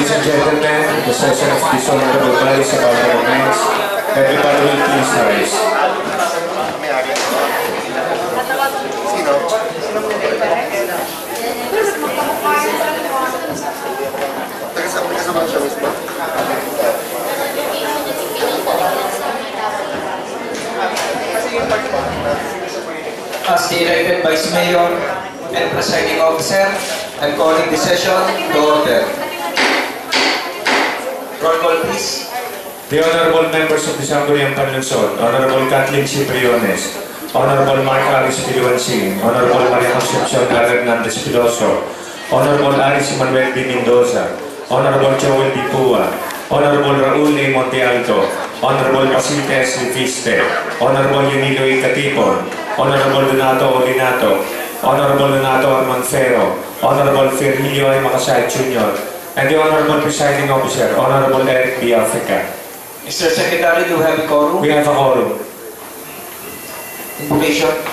Ladies and gentlemen, the session of this honorable body is about to commence. Everybody will please rise. As the elected Vice Mayor and Presiding Officer, I'm calling the session to order. Roll call, please. The honorable members of the Sangguniang Panlungsod, Honorable Kathleen Cipriones, Honorable Mark Aris Piluansing, Honorable Maria Concepcion Hernandez Piloso, Honorable Aris Manuel B. Mendoza, Honorable Joel B. Pua, Honorable Raul A. Monte Alto, Honorable Pacilte S. Lifiste, Honorable Yunilo E. Catipon, Honorable Donato Olinato, Honorable Donato Armanfero, Honorable Fermilio A. Macasay Jr., and the Honorable Presiding Officer, Honorable Eric B. Africa. Mr. Secretary, do we have a quorum? We have a quorum. Invocation.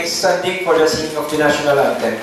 Standing for the singing of the national anthem.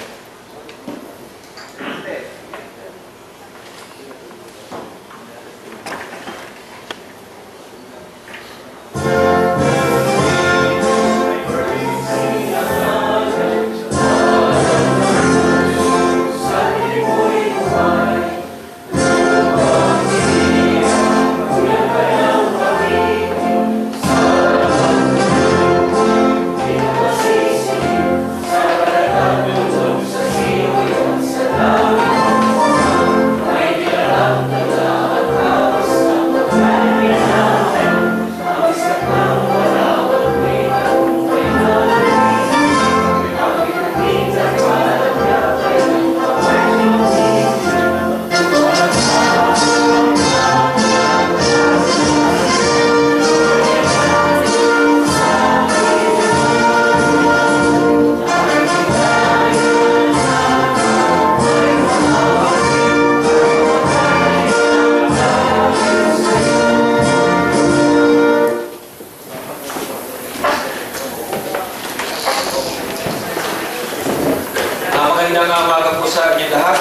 Magandang umaga po sa inyo lahat.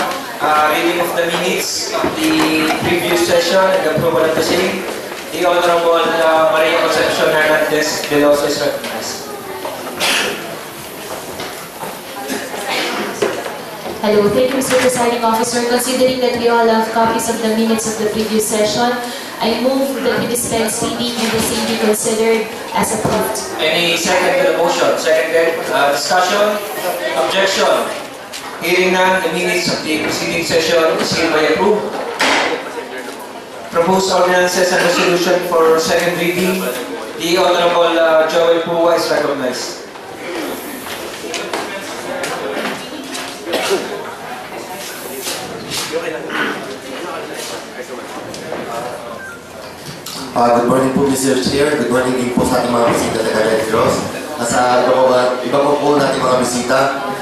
Reading of the minutes of the previous session and approval of the same. The Honorable Maria Concepcion Hernandez Veloso is recognized. Hello, thank you, Mr. Presiding Officer. Considering that we all have copies of the minutes of the previous session, I move that we dispense reading and the same be considered as approved. Any second to the motion? Seconded. Discussion? Objection? Hearing none, the minutes of the preceding session is hereby approved. Proposed ordinances and resolution for second reading. The Honorable Joel Pua is recognized. Good morning po, Mr. Chair. Good morning din po sa ating mga bisita sa Red Cross. Nasa iba po natin mga bisita.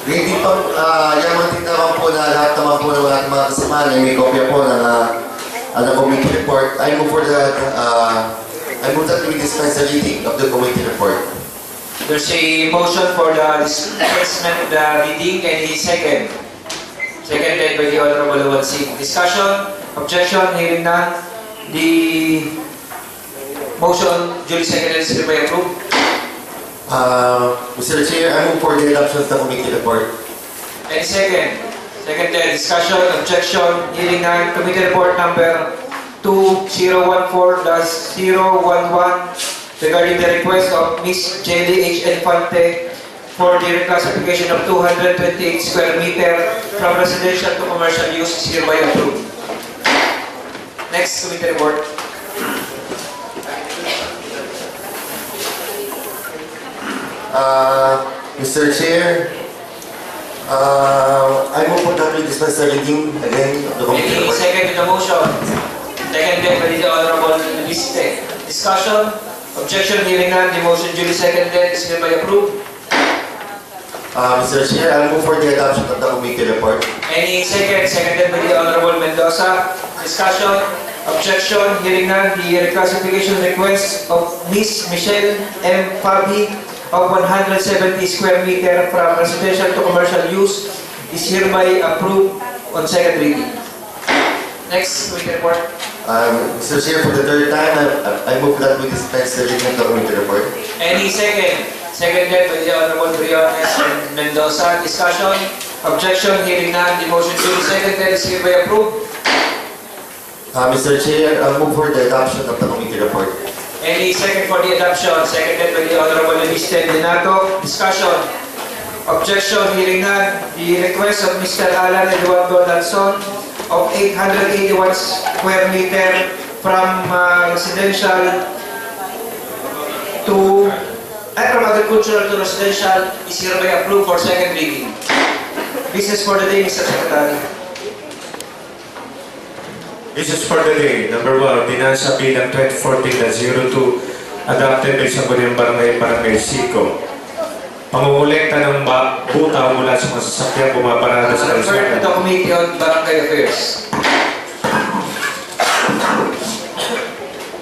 Reading po, yaman din naman po na lahat naman po ng ating mga kasama na may kopya po ng committee report. I move that we dispense the reading of the committee report. There's a motion for the dispensement of the reading. Any second? Seconded by the Honorable Wansing. Discussion? Objection? Hearing none. The motion duly seconded is hereby approved. Mr. Chair, I move for the adoption of the committee report. Any second? Seconded. Discussion? Objection? Hearing none. Committee report number 2014-011 regarding the request of Ms. Jelly H. Infante for the reclassification of 228 square meter from residential to commercial use is hereby approved. Next committee report. Mr. Chair, I move that we dispense the reading again of the committee Any report. second to the motion? Seconded by the Honorable Viste. Discussion? Objection? Hearing none. The motion duly seconded is hereby approved. Mr. Chair, I move for the adoption of the committee report. Any second? Seconded by the Honorable Mendoza. Discussion? Objection? Hearing none. The reclassification request of Ms. Michelle M. Fabi of 170 square meter from residential to commercial use is hereby approved on second reading. Next committee report. Mr. Chair, for the third time, I move that we dispense the reading of the committee report. Any second? Seconded by the Honorable Briones and Mendoza. Discussion? Objection? Hearing none. The motion duly seconded is hereby approved. Mr. Chair, I move for the adoption of the committee report. Any second for the adoption? Seconded by the Honorable Mr. Dinato. Discussion? Objection? Hearing none. The request of Mr. Alan Eduardo Danson of 881 square meter from residential to from agricultural to residential is hereby approved for second reading. Business for the day, Mr. Secretary. Business for the day. Number 1, Ordinansa Bilang 2014-02 adopted by Sangguniang Barangay Sico. Pangungulekta ng butaw mula sa mga sasakyang bumaparada sa Refer to kalsada. the Committee on Barangay Affairs.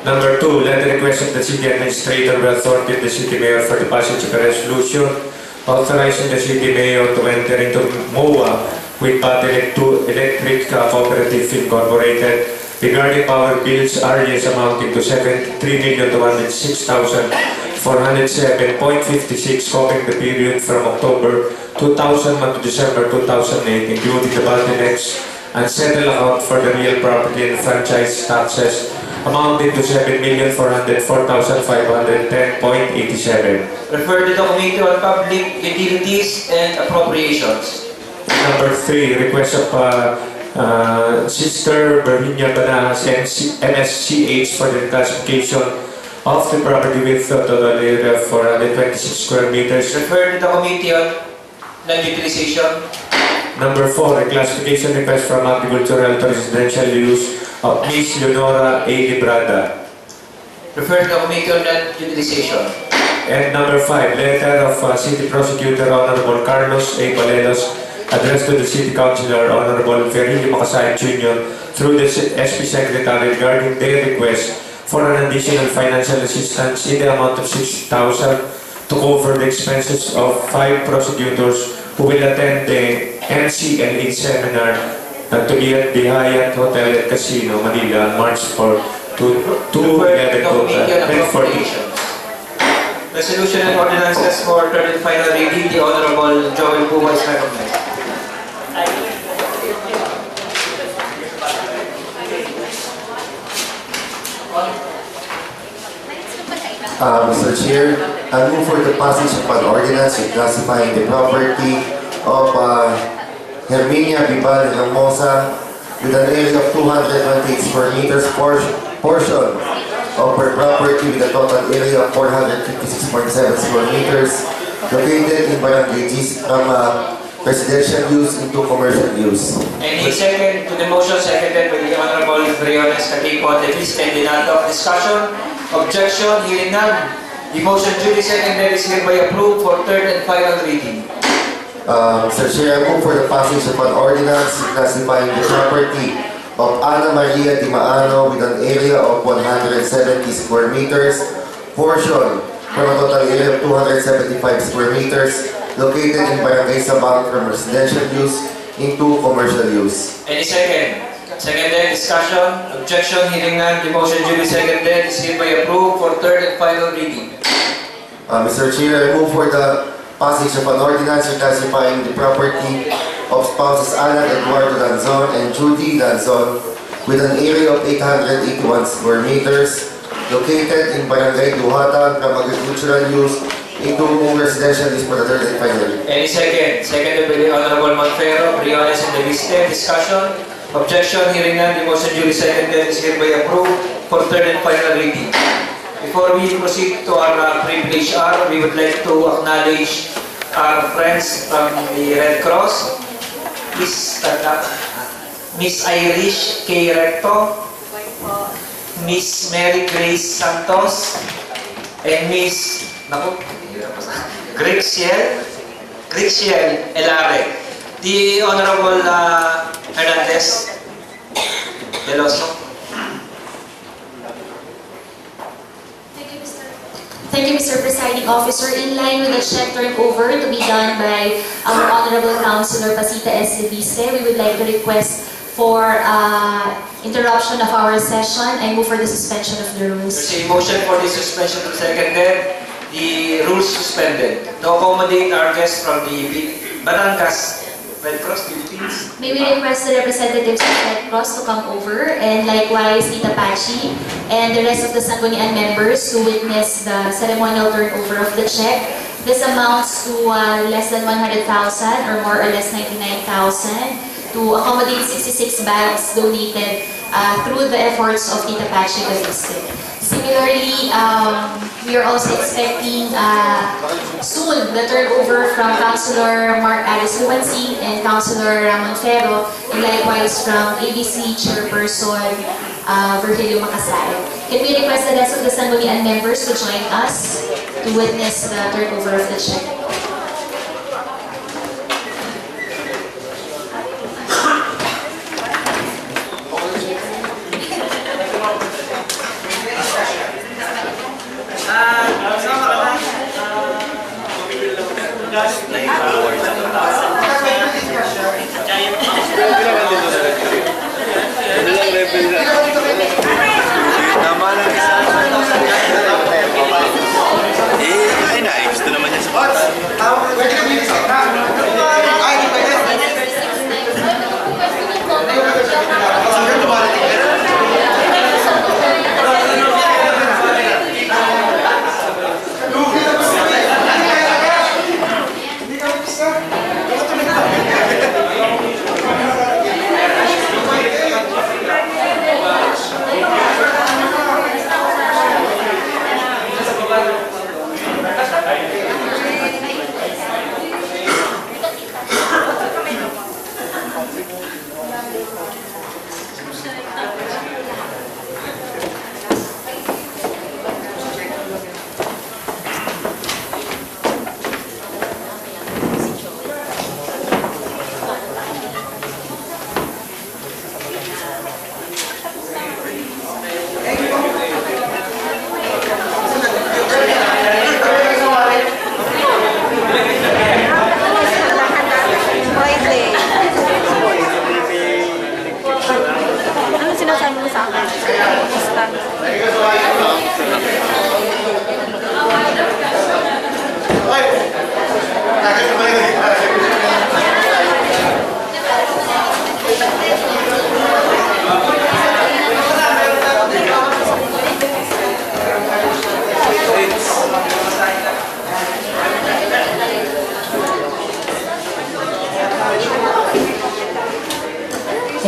Number 2, let the request of the City Administrator will authority the City Mayor for the passage of a resolution authorizing the City Mayor to enter into MOA with Battery 2 Electric Cooperative Incorporated regarding power bills arrears amounting to 73,206,407.56 covering the period from October 2001 to December 2008, including the bottlenecks and settle account for the real property and franchise taxes amounting to 7,445,510.87. Refer to the Committee on Public Utilities and Appropriations. Number 3, request of Sister Berminia Bananas MSCH for the classification of the property with total area of 426 square meters. Refer to the Committee on Land Utilization. Number 4, reclassification request from agricultural to residential use of Ms. Leonora A. Librada. Refer to the Committee on Land Utilization. And number 5, letter of City Prosecutor Honorable Carlos A. Palelos addressed to the City Councilor Honorable Ferrillo Macasay Jr. through the SP Secretary regarding their request for an additional financial assistance in the amount of 6,000 to cover the expenses of 5 prosecutors who will attend the NCLA seminar to be at the Hyatt Hotel and Casino, Manila, March 4 to 11 to 10:40. Resolution and ordinances for third and final reading. The Honorable Joel Puma is recognized. Mr. Chair, I move for the passage of an ordinance classifying the property of Herminia Bibal Ramosa with an area of 228 square meters portion of her property with a total area of 456.7 square meters located in Barangay Gis from residential use into commercial use. Any second to the motion, seconded by the Honorable Briones Katipo. The list and of discussion. Objection, hearing none. The motion duly seconded is hereby approved for third and final reading. Mr. Chair, I move for the passage of an ordinance classifying the property of Ana Maria Di Maano with an area of 170 square meters, portion from a total area of 275 square meters, located in Barangay Sabang from residential use into commercial use. Any second? Seconded, discussion. Objection, hearing none. The motion duly seconded is hereby approved for third and final reading. Mr. Chair, I move for the passage of an ordinance classifying the property of spouses Alan Eduardo Lanzon and Judy Lanzon with an area of 881 square meters located in Barangay Duhatan from agricultural use into residential use for the third and final reading. Any second? Seconded by the Honorable Monfero, Briones, and the list. Discussion. Objection, hearing none. The motion duly seconded is hereby approved for third and final reading. Before we proceed to our privilege hour, we would like to acknowledge our friends from the Red Cross. Please stand up. Miss Irish K. Recto, Miss Mary Grace Santos, and Miss Grixiel Elare. The Honorable Hernandez Veloso. Thank you, Mr. Presiding Officer. In line with the check turnover to be done by our Honorable Councilor Pasita S. Leviste, we would like to request for interruption of our session. I move for the suspension of the rules. There's a motion for the suspension to seconded. The rules suspended. To accommodate our guests from the Batangas Red Cross Philippines. May we request the representatives of Red Cross to come over, and likewise Tita Pachi and the rest of the Sangguniang members to witness the ceremonial turnover of the check. This amounts to less than 100,000 or more or less 99,000 to accommodate 66 bags donated through the efforts of Tita Pachi Cavite. Similarly, we are also expecting soon the turnover from Councilor Mark Alice Lumansing and Councilor Ramon Ferro, and likewise from ABC Chairperson Virgilio Macasay. Can we request the rest of the Sangguniang members to join us to witness the turnover of the check?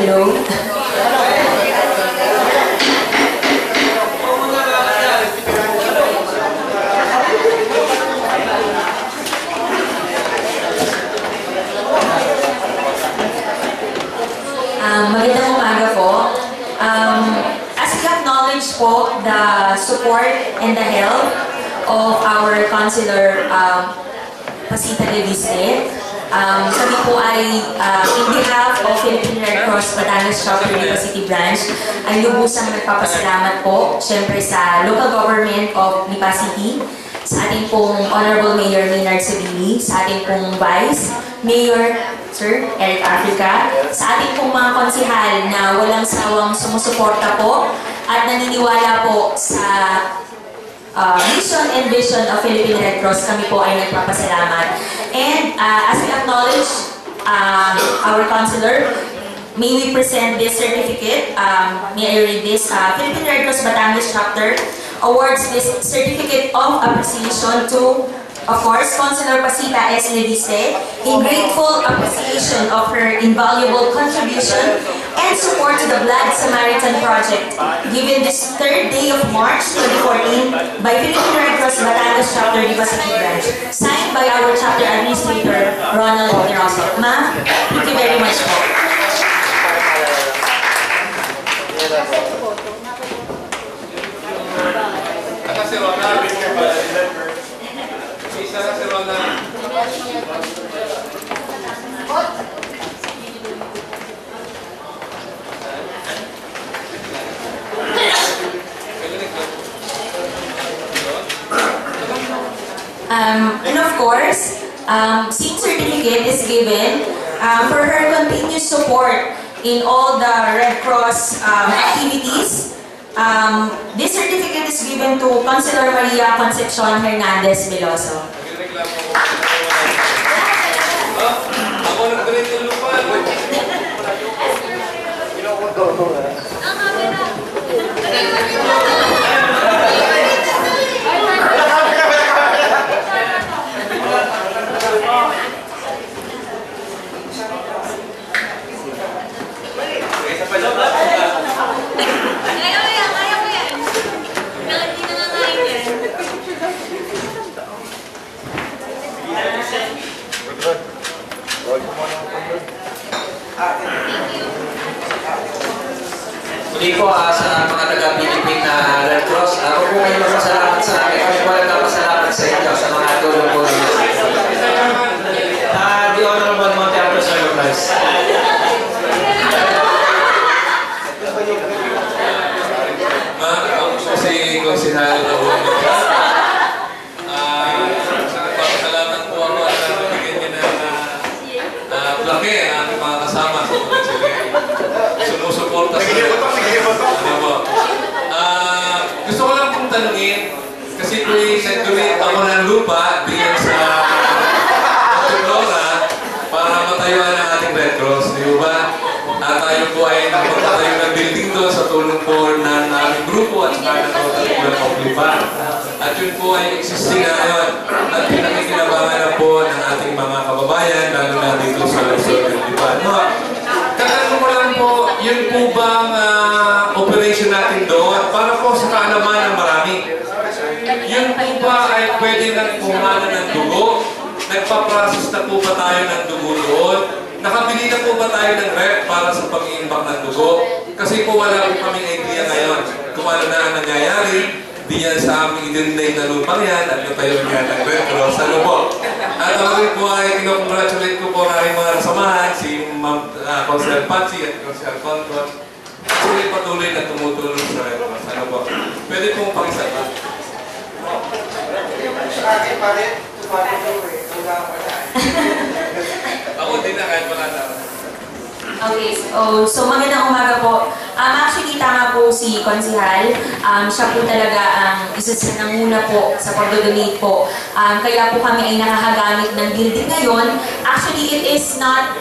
Hello? Magandang umaga po. As we acknowledge po the support and the help of our Councilor Pasita Leviste, kami po ay in behalf of Philippine Red Cross Batangas Chapter Lipa City Branch ay lubusang nagpapasalamat po siyempre sa local government of Lipa City, sa ating pong Honorable Mayor Maynard Sabili, sa ating pong Vice Mayor Sir Eric Africa, sa ating pong mga konsihal na walang sawang sumusuporta po at naniniwala po sa mission and vision of Philippine Red Cross. Kami po ay nagpapasalamat. And as we acknowledge our councilor, may we present this certificate. May I read this? Philippine Red Cross Batangas Chapter awards this certificate of appreciation to, of course, Councilor Pasita S. Leviste in grateful appreciation of her invaluable contribution and support to the Blood Samaritan Project, given this 3rd day of March 2014 by Philippine Red Cross Batangas Chapter Lipa City Branch, signed by our chapter administrator, Ronald Neroso. Ma'am, thank you very much po. And of course, same certificate is given for her continuous support in all the Red Cross activities. This certificate is given to Councilor Maria Concepcion Hernandez Veloso. Muli po sa mga taga-Philippine na Red Cross, ako po kayo magpasalamat sa akin. Kami po nagpapasalamat sa inyo sa mga tulong po ninyo. The Honorable Monte Alto Sir Price. Ako po si Konsihal Raul. Nagpapasalamat po ako at nabigyan niya ng plake ang aking mga kasama sa pagkasilip. Sumusuporta sa gusto ko lang pong tanungin, kasi po nag-donate ako ng lupa diyan sa Pagkaklora para matayuan ang ating Red Cross, di ba? At tayo po ay napagtatayo ng building doon sa tulong po ng aming grupo at saka ng Total Club of Lipa. At yun po ay existing na ngayon at pinakikinabangan na po ng ating mga kababayan, lalo na dito sa Luzon ng Lipa. Tatanong ko lang po, yun po bang operation natin doon para po sa kaalaman ng marami? Yun po ba ay pwede nang kumana ng dugo? Nagpa-process na po ba tayo ng dugo doon? Nakabili na po ba tayo ng rep para sa pag-iimbak ng dugo? Kasi po wala po kaming idea ngayon kung ano na ang nangyayari diyan sa aming idinlay na lupang yan at natayo niya ng Red Cross. Ano po? At ako rin po ay kinocongratulate ko po ang aking mga kasamahan, si Ma'am Councilor Patsy at Councilor Concord. Patuloy na tumutulong sa Red Cross. Ano po? Pwede pong pakisa ba? Ako din na kahit wala na. Okay, so magandang umaga po. Actually, tama po si Konsihal. Siya po talaga ang isa sa nanguna po sa pag-donate po. Kaya po kami ay nakahagamit ng building ngayon. Actually, it is not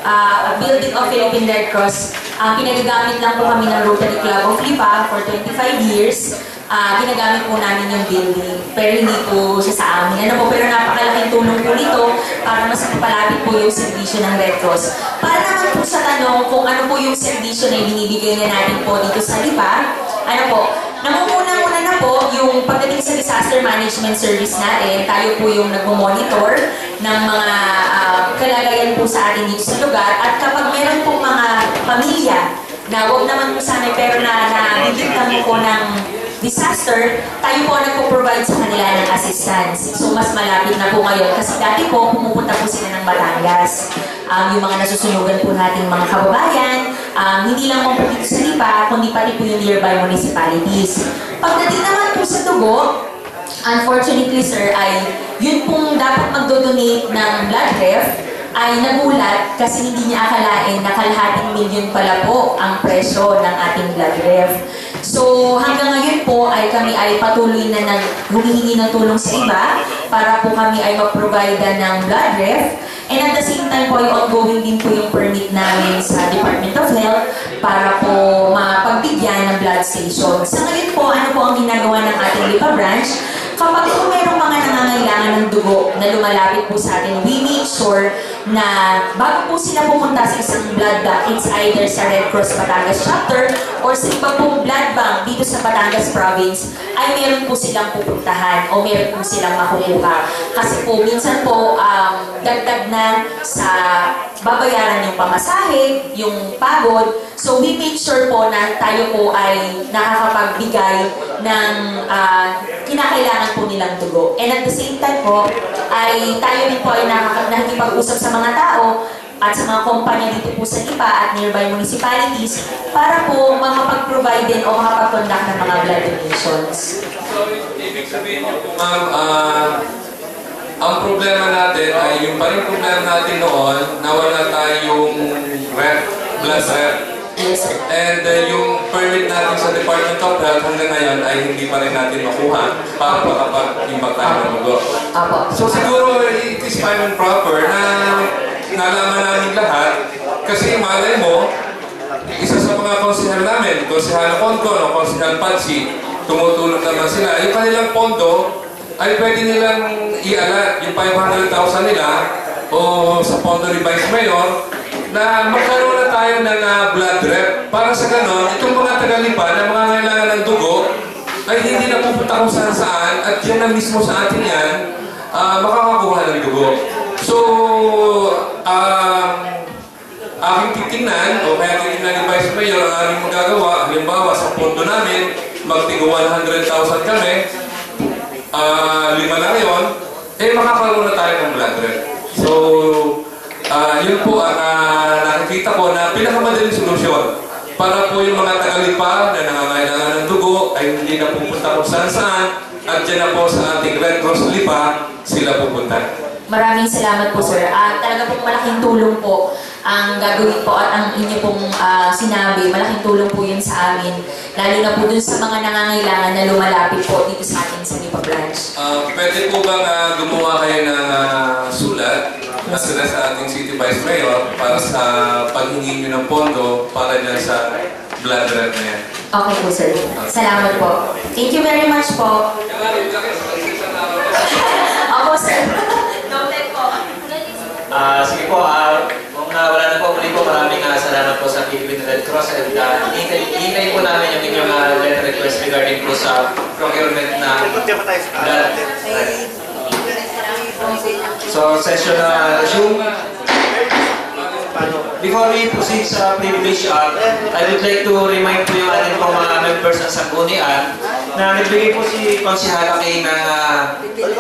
a building of Philippine Red Cross. Pinagamit lang po kami ng Rotary Club of Lipa for 25 years. Ginagamit po namin yung building. Pero hindi po siya sa amin. Ano po, pero napakalaking tulong po nito para mas mapalapit po yung serbisyo ng Red Cross. Para naman po sa tanong kung ano po yung serbisyo na ibinibigay na natin po dito sa Lipa, ano po, namumuna-muna na po yung pagdating sa disaster management service natin, tayo po yung nagmo-monitor ng mga kalagayan po sa atin dito sa lugar. At kapag meron pong mga pamilya na huwag naman po sana pero na bibigyan mo po ng disaster, tayo po ang nagpo-provide sa kanila ng assistance. So mas malapit na po ngayon kasi dati po pumupunta po sila ng Batangas. Yung mga nasusunugan po nating mga kababayan, hindi lang po dito sa Lipa, kundi pati po yung nearby municipalities. Pagdating naman po sa dugo, unfortunately sir, ay yun pong dapat magdodonate ng blood ref, ay nagulat kasi hindi niya akalain na kalahating milyon pala po ang presyo ng ating blood ref. So hanggang ngayon po ay kami ay patuloy na humihingi ng tulong sa iba para po kami ay mag-provide ng blood ref. And at the same time po ay ongoing din po yung permit namin sa Department of Health para po mapagbigyan ng blood station. Sa ngayon po, ano po ang ginagawa ng ating Lipa branch? Kapag po mayroong mga nangangailangan ng dugo na lumalapit po sa atin, we make sure na bago po sila pumunta sa isang blood bank, it's either sa Red Cross Batangas Chapter or sa iba pong blood bank dito sa Batangas Province, ay meron po silang pupuntahan o meron po silang makukuha. Kasi po, minsan po, dagdag na sa babayaran yung pamasahe, yung pagod. So we make sure po na tayo po ay nakakapagbigay ng kinakailangan po nilang dugo. And at the same time po, ay tayo rin po ay nakikipag-usap sa mga tao at sa mga kumpanya dito po sa Lipa at nearby municipalities para po makapag-provide din o makapag-conduct ng mga blood donations. So, ibig sabihin niyo po, ma'am, ang problema natin ay yung parang problema natin noon, nawala tayong blood ref. Yes, sir. And yung permit natin sa Department of Health hanggang ngayon ay hindi pa rin natin makuha para makapag-imbak tayo ng dugo. Apo. So siguro it is fine and proper na nalaman namin lahat kasi malay mo, isa sa mga konsehal namin, konsehal Conco, konsehal Patsi, tumutulong naman sila. Yung kanilang pondo ay pwede nilang ialat yung 500,000 nila o sa pondo ni Vice Mayor na magkaroon na tayo ng blood rep para sa ganon, itong mga taga-Lipa na mga kailangan ng dugo ay hindi na pupunta kung saan at yan na mismo sa atin yan makakakuha ng dugo. So, aking titingnan o kaya titingnan ni Vice Mayor ang aming magagawa, halimbawa sa pondo namin, magtigo 100,000 kami, 5 na ngayon, eh makakaroon na tayo ng blood rep. So, yun po ang nakikita ko na pinakamadaling solusyon para po yung mga taga-Lipa na nangangailangan ng dugo ay hindi na pupunta kung saan-saan at dyan na po sa ating Red Cross Lipa sila pupunta. Maraming salamat po, sir. Talaga pong malaking tulong po ang gagawin po at ang inyo pong sinabi. Malaking tulong po yun sa amin. Lalo na po dun sa mga nangangailangan na lumalapit po dito sa atin sa Lipa branch. Pwede po bang gumawa kayo ng sulat na sila sa ating City Vice Mayor para sa paghingi nyo ng pondo para dyan sa blood rep na yan? Okay po, sir. Salamat po. Thank you very much po. Opo, sir. Noted po. Sige po, kung wala na po, muli po maraming salamat po sa Philippine Red Cross at hintayin po namin yung inyong letter request regarding po sa procurement na blood. So, session na resume. Before we proceed sa privilege, I would like to remind po yung ating po mga members ng Sanggunian na nagbigay po si Konsehala Kay ng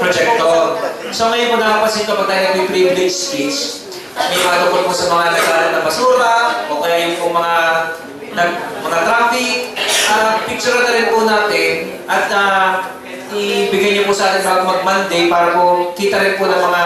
proyekto. So ngayon po nakapasin kapag tayo nag-privilege speech, may matungkol po sa mga nagkalat na basura o kaya yung po mga traffic, picture na rin po natin at ibigay niyo po sa atin bago mag-Monday para po kita rin po ng mga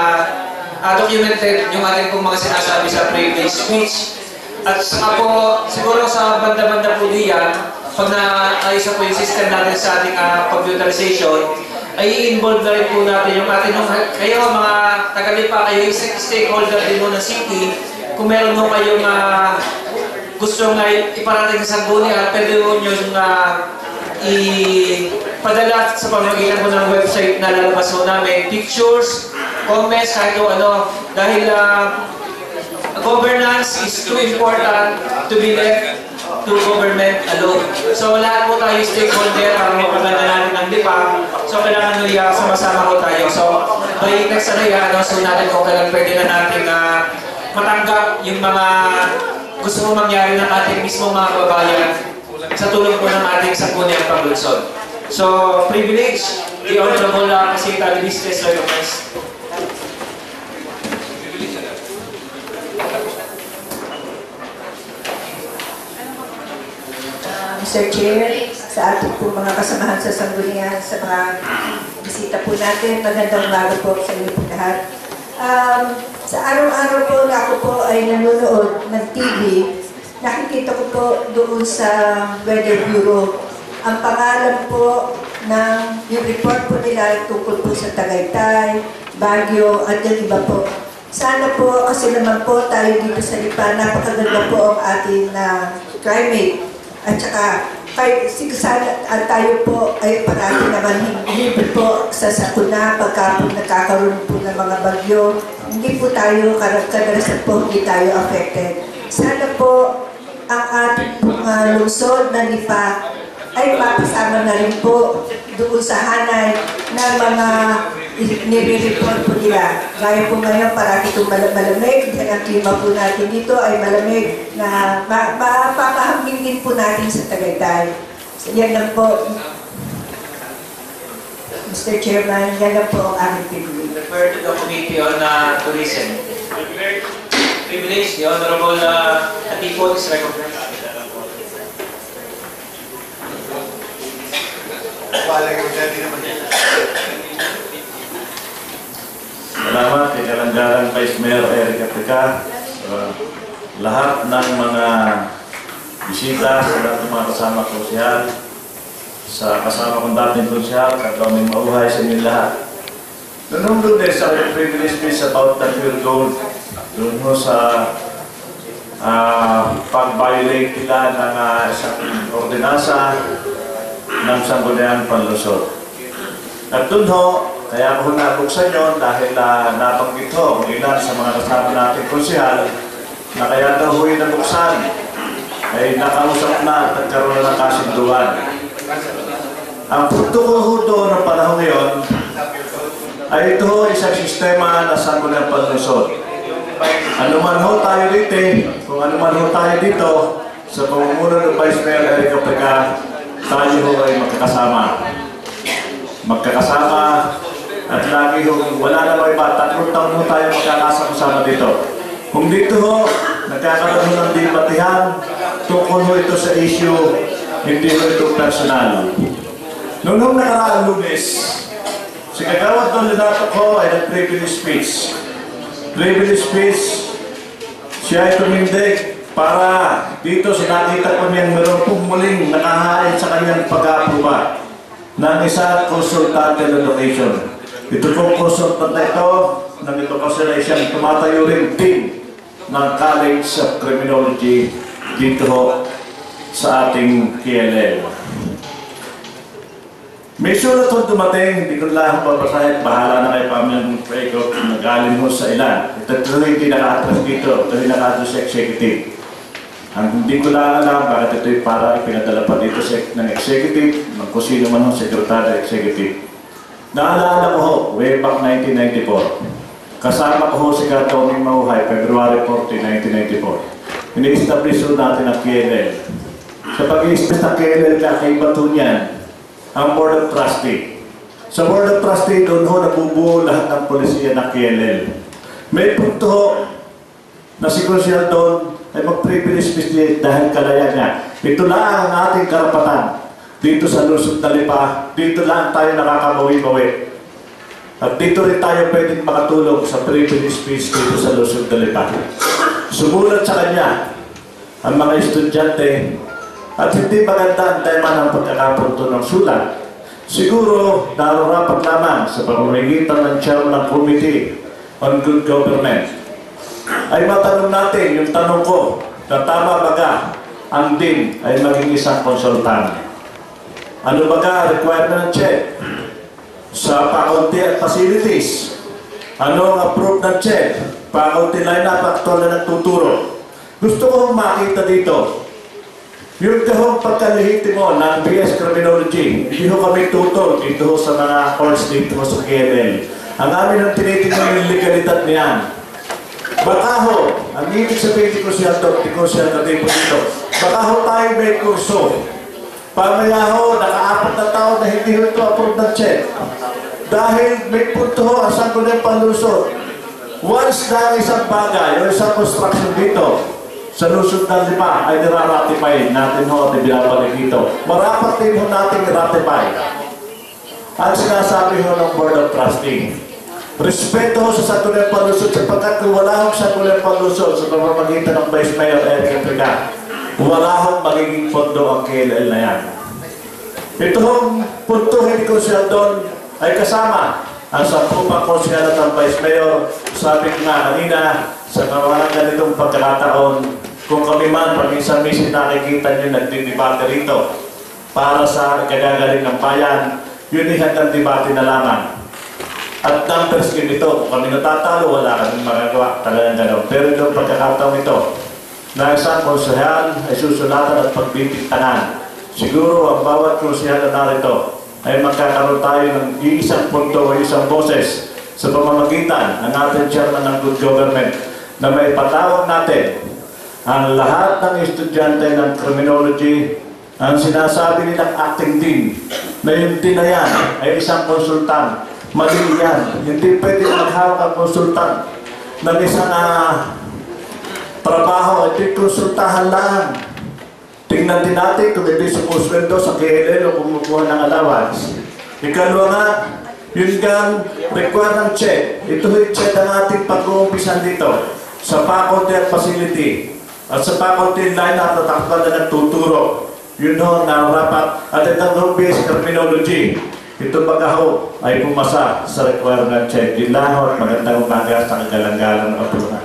documented yung ating pong mga sinasabi sa privilege speech. At saka po, siguro sa banda-banda po diyan, pag naayos na po yung system natin sa ating computerization, ay i-involve na rin po natin yung ating kayo mga taga-Lipa, kayo yung stakeholder din mo ng city. Kung meron mo kayong gusto nga iparating sa Sanggunian, pwede mo nyo ipadala sa pamamagitan po ng website na lalabas po namin, pictures, comments, kahit kung ano, dahil governance is too important to be left to government alone. So lahat po tayo stakeholder para mapaganda natin ng lipa. So kailangan nyo sama-sama ko tayo. So by next so natin kung kailan pwede na natin matanggap yung mga gusto mo mangyari ng ating mismo mga kababayan sa tulong po ng ating Sangguniang Panglunsod. So privilege, the Honorable Pasita Luis Tesla Lopez. Mr. Chair, sa ating po mga kasamahan sa Sanggunian, sa mga bisita po natin, magandang umaga po sa inyo po lahat. Sa araw-araw po na ako po ay nanonood ng TV, nakikita ko po doon sa Weather Bureau. Ang pangalan po ng yung report po nila tungkol po sa Tagaytay, Baguio, at yung iba po. Sana po, kasi naman po tayo dito sa Lipa, napakaganda po ang ating climate. At saka, tayo po ay parati naman hindi po sa sakuna pagka po nagkakaroon po ng mga bagyo. Hindi po tayo, kadalasan po hindi tayo affected. Sana po ang ating lungsod na Lipa ay mapasama na rin po doon sa hanay ng mga nire-report po nila. Gaya po ngayon, parati itong malamig. Ang klima po natin dito ay malamig na mapapahambing din po natin sa Tagaytay. So, yan lang po. Mr. Chairman, yan lang po ang aming privilege. Refer to the Committee on Tourism. Privilege, the Honorable Atipon is recognized. Salamat kay Kalandaran Vice Mayor Eric Aplica. Lahat ng mga bisita, sa lahat ng mga kasama konsyal, sa kasama kong dating konsyal, kagawing mauhay sa inyo lahat. Noong Lunes, ako privilege piece about the pure gold. Doon mo sa pag-violate nila ng isang ordinansa ng Sangguniang Panglunsod. At doon ho, kaya ako nabuksan yun dahil nabanggit ho kung ilan sa mga kasama nating konsyal na kaya daw ho yung nabuksan ay nakausap na at nagkaroon na ng kasunduan. Ang punto ko ho doon ng panahon ngayon ay ito ho isang sistema na Sangguniang Panglunsod. Ano man ho tayo dito, kung ano man ho tayo dito, sa pamumuno ng Vice Mayor Eric Aplica, tayo ho ay magkakasama at lagi ho, wala na may iba, 3 taon ho tayo magkakasama dito. Kung dito ho, nagkakaroon ho ng debatihan, tungkol ho ito sa issue, hindi ho ito personal. Noong nakaraang Lunes, si Kagawad Don Lenato ko ay nag-privilege speech. Privilege speech, siya ay tumindig para dito sa nakita ko niyang meron pong muling nakahain sa kanyang pag-aproba ng isang consultante location. Ito pong consultante ito, nang ito kasi na siyang tumatayo rin team ng College of Criminology dito sa ating KLL. May sulat ko dumating, hindi ko lang babasahin, bahala na kayo pamilyang pre-go, nag-alin ho sa ilan. Ito hindi naka-atras dito, ito naka-atras sa executive. Ang hindi ko lang alam, bakit ito'y para ipinadala pa dito ng executive, ng kung sino man ang secretary executive. Naalala ko ho, way back 1994. Kasama ko ho si Katoming Mauhay, February 14, 1994. Ini-establish ho natin ang KLL. Sa pag-i-establish ng KLL na kay Bato niyan, ang Board of Trustee. Sa Board of Trustee, doon ho nabubuo lahat ng polisiya ng KLL. May punto ho na si Konsyal doon ay mag-privilege business dahil kalaya niya. Ito lang ang ating karapatan. Dito sa Lungsod na Lipa, dito lang tayo nakakabawi-bawi. At dito rin tayo pwedeng makatulong sa privilege speech dito sa Lungsod na Lipa. Sumulat sa kanya ang mga estudyante at hindi maganda ang tema ng pagkakapunto ng sulat. Siguro, nararapat lamang sa pamamagitan ng chairman ng Committee on Good Government ay matanong natin yung tanong ko na tama baga ang DIN ay maging isang konsultan. Ano baga requirement ng check sa faculty at facilities? Ano ang approve ng check? Faculty line-up, actual na nagtuturo. Gusto ko makita dito. Yung kahong pagkalihitimo ng BS Criminology, hindi ho kami tutol dito sa mga course dito sa KNL. Ang amin ang tinitingnan yung legalidad niyan. Baka ho, ang ibig sabihin ko siya dito, baka ho tayo may kurso. Pamaya ho, naka-4 na taon na hindi ho ito approve ng check. Dahil may punto ho, ang Sangguniang Panlusod. Once na isang bagay o isang construction dito, sa lusod ng 5 ay niraratify natin ho at binabalik dito. Marapat din ho natin niratify. Ang sinasabi ho ng Board of Trustee, respeto ho sa Sangguniang Panlusod sapagkat kung wala hong Sangguniang Panlusod sa pamamagitan ng Vice Mayor Eric Enrica, wala hong magiging pondo ang KLL na yan. Ito hong punto hindi ko siya doon ay kasama ang 10 konsyal ng Vice Mayor. Sabi ko nga kanina, sa kawalan ganitong pagkakataon, kung kami man paminsan-minsan nakikita nyo nagdidebate rito para sa kagagaling ng bayan, yun ay hanggang debate na lamang. At numbers game ito, kung kami natatalo, wala kaming magagawa, talagang gano'n. Pero itong pagkakataon ito, na isang konsyal ay susunatan at pagbibigtanan. Siguro ang bawat konsyal na narito ay magkakaroon tayo ng isang punto o isang boses sa pamamagitan ng ating chairman ng Good Government na may patawag natin ang lahat ng estudyante ng criminology. Ang sinasabi nilang acting dean na yung dean na yan ay isang konsultan. Mali yan. Hindi pwede maghawak ang konsultan ng isang trabaho. Ito'y konsultahan lang. Tingnan din natin kung hindi sumusweldo sa KLL o kumukuha ng allowance. Ikalawa nga, yun gang require ng check. Ito yung check ang ating pag-uumpisan dito sa faculty at facility. At sa faculty line at natakpan na nagtuturo. Yun ho, narapat. At itong home BS Criminology. Ito pagkaho ay pumasa sa requirement check. Yun lang ho, magandang umaga sa kagalang-galang ng kapulunan.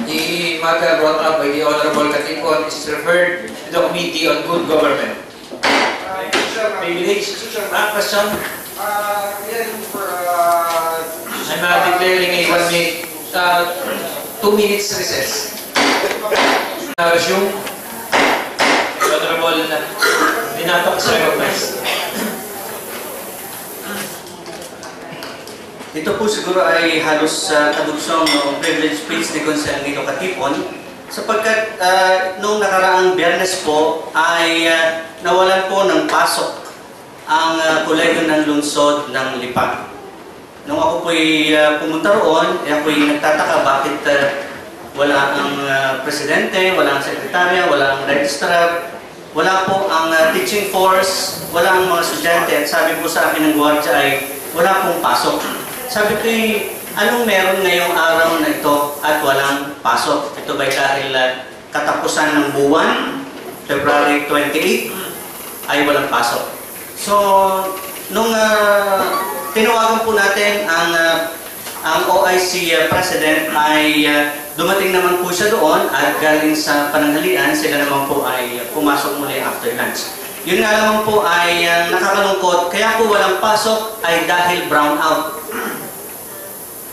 The matter brought up by the Honorable Katipon is referred to the Committee on Good Government. Privilege. Question? I'm declaring a 1 minute, 2 minutes recess. Resume. Honorable Dinato is recognized. Ito po siguro ay halos kadugsong ng privilege speech ni Consel Nilo Katipon sapagkat noong nakaraang Biyernes po ay nawalan po ng pasok ang kolegyo ng lungsod ng Lipa. Nung ako po'y pumunta roon, ako'y nagtataka bakit wala ang presidente, wala ang sekretarya, wala ang registrar, wala po ang teaching force, wala ang mga estudyante. At sabi po sa akin ng gwardiya ay wala pong pasok. Sabi ko, anong meron ngayong araw na ito at walang pasok? Ito ba'y dahil katapusan ng buwan, February 28, ay walang pasok. So, nung tinawagan po natin ang OIC President ay dumating naman po siya doon at galing sa pananghalian, sila naman po ay pumasok muli after lunch. Yun nga naman po ay nakakalungkot, kaya po walang pasok ay dahil brown out.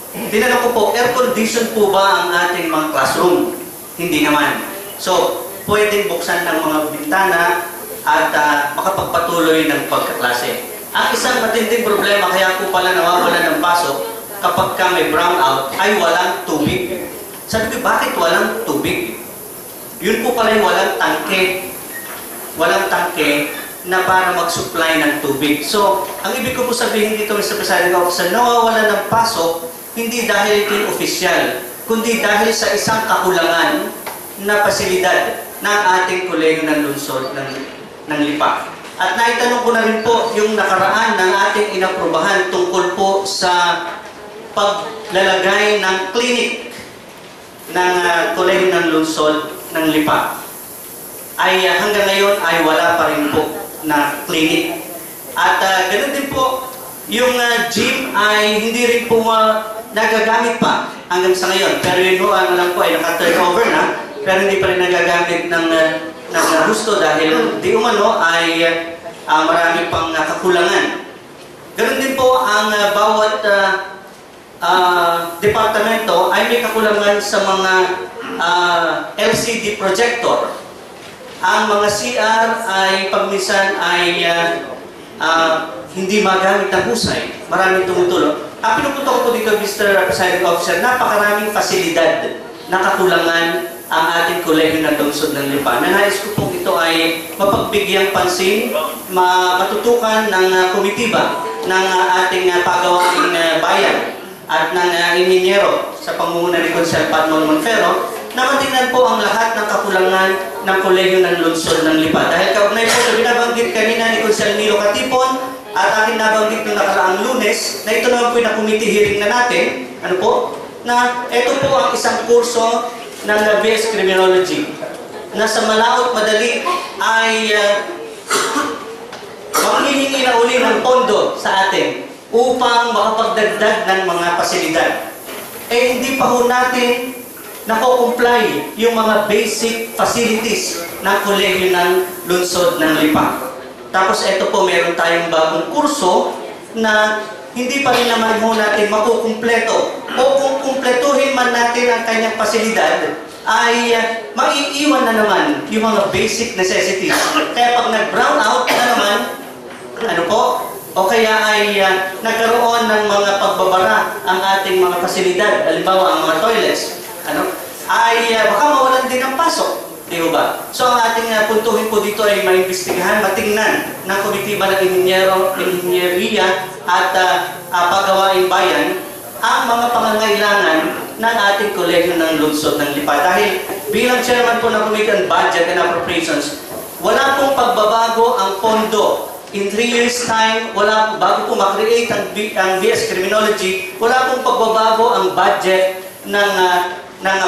Tinanong ko po, air condition po ba ang ating mga classroom? Hindi naman. So, pwedeng buksan ng mga bintana at makapagpatuloy ng pagkaklase. Ang isang matinding problema kaya po pala nawawala ng pasok kapag ka may brown out ay walang tubig. Sabi ko, bakit walang tubig? Yun po pala yung walang tangke. Walang tangke na para mag-supply ng tubig. So, ang ibig ko po sabihin dito, Mr. Presiding Officer, nawawala ng pasok hindi dahil ito yung opisyal, kundi dahil sa isang kakulangan na pasilidad ng ating kolegyo ng lungsod ng Lipa. At naitanong ko na rin po yung nakaraan ng ating inaprubahan tungkol po sa paglalagay ng clinic ng kolegyo ng lungsod ng Lipa. Ay hanggang ngayon ay wala pa rin po na clinic. At ganoon din po, yung gym ay hindi rin po nagagamit pa hanggang sa ngayon. Pero yun po, ang alam ko ay naka-turnover na, pero hindi pa rin nagagamit ng gusto dahil di umano ay marami pang kakulangan. Ganoon din po ang bawat departamento ay may kakulangan sa mga LCD projector. Ang mga CR ay pagminsan ay hindi magamit ng husay. Maraming tumutulong. Ang pinupunto ko po dito, Mr. Presiding Officer, napakaraming fasilidad na kakulangan ang ating kolehiyo ng lungsod ng Lipa. Nanais ko po ito ay mapagbigyang pansin, matutukan ng komitiba ng ating pagawaing bayan at ng inhinyero sa pamumuno ni Consel Padmon Monfero na matingnan po ang lahat ng kakulangan ng kolehiyo ng lungsod ng Lipa. Dahil kaugnay po sa binabanggit kanina ni Consel Nilo Katipon at aking nabanggit noong nakaraang Lunes na ito naman po yung committee hearing na natin, na ito po ang isang kurso ng BS Criminology na sa malaot madali ay maghihingi na uli ng pondo sa atin upang makapagdagdag ng mga pasilidad. Hindi pa ho natin nako-comply yung mga basic facilities ng kolehiyo ng lungsod ng Lipa. Tapos ito po, meron tayong bagong kurso na hindi pa rin naman ho natin makukumpleto. O kung kumpletuhin man natin ang kanyang pasilidad, ay maiiwan na naman yung mga basic necessities. Kaya pag nag-brown out na naman, o kaya ay nagkaroon ng mga pagbabara ang ating mga pasilidad, halimbawa ang mga toilets, ay baka mawalan din ng pasok. Di ba? So ang ating puntuhin po dito ay maimbestigahan, matingnan ng komitiba ng inhinyeriya at pagawaing bayan ang mga pangangailangan ng ating kolehiyo ng lungsod ng Lipa. Dahil bilang chairman po ng Committee on Budget and Appropriations, wala pong pagbabago ang pondo. In 3 years time, bago po makreate ang BS Criminology, wala pong pagbabago ang budget ng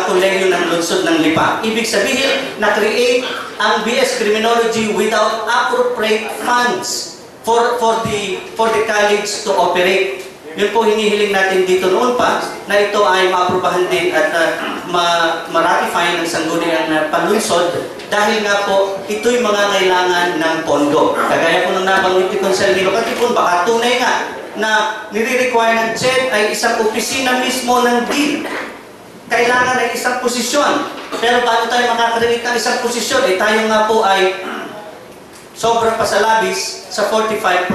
kolehiyo ng lungsod ng Lipa. Ibig sabihin, na-create ang BS Criminology without appropriate funds for the college to operate. Yun po hinihiling natin dito noon pa na ito ay maaprubahan din at ma-ratify ng sangguniang panlunsod dahil nga po ito'y mga kailangan ng pondo. Kagaya po ng nabanggit ni Consel Nilo Katipon, baka tunay nga na nire-require ng CHED ay isang opisina mismo ng dean. Kailangan ay isang posisyon. Pero paano tayo makakreate ng isang posisyon? Tayo nga po ay sobrang pasalabis sa 45%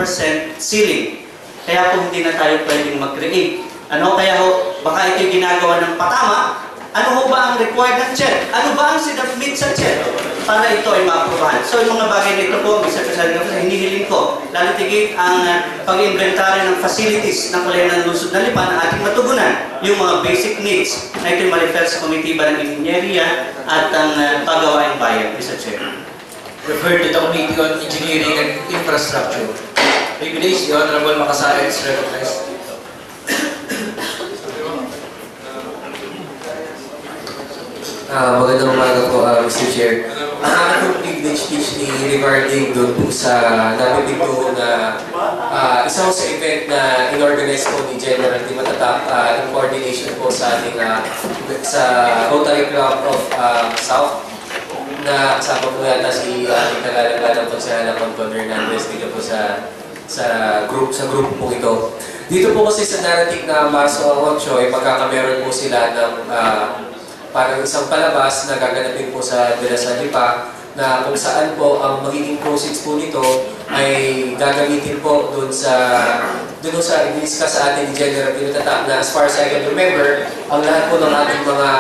ceiling. Kaya po hindi na tayo pwedeng mag-create. Kaya ho, baka ito'y ginagawa ng patama. Ano ho ba ang required ng CHED? Ano ba ang sinabmit sa CHED para ito ay ma-aprobahan? So yung mga bagay nito po, Mr. President, hinihiling ko, lalo tigit ang pag-inventaryo ng facilities ng kolehiyo ng lungsod ng Lipa na ating matugunan yung mga basic needs na ito'y ma-refer sa komitiba ng inhinyeriya at ang pagawaing bayan, Mr. Chair. Referred to the Committee on Engineering and Infrastructure. Privilege, the Honorable Makasari is recognized. Magandang umaga po, Mr. Chair. Ang aking pong privilege speech regarding doon po sa nabibigto na isang sa event na in-organize po ni General Di Matatak in coordination po sa ating sa Rotary Club of South na kasama po yata si ating tagalagalang konsehala Conton Hernandez dito po sa group po ito. Dito po kasi sa narating na Marso 8 ay pagkakameron po sila ng parang isang palabas na gaganapin po sa De La Salle Lipa na kung saan po ang magiging proceeds po nito ay gagamitin po doon sa i-discuss sa atin ni General Pinutatak na as far as I can remember, ang lahat po ng ating mga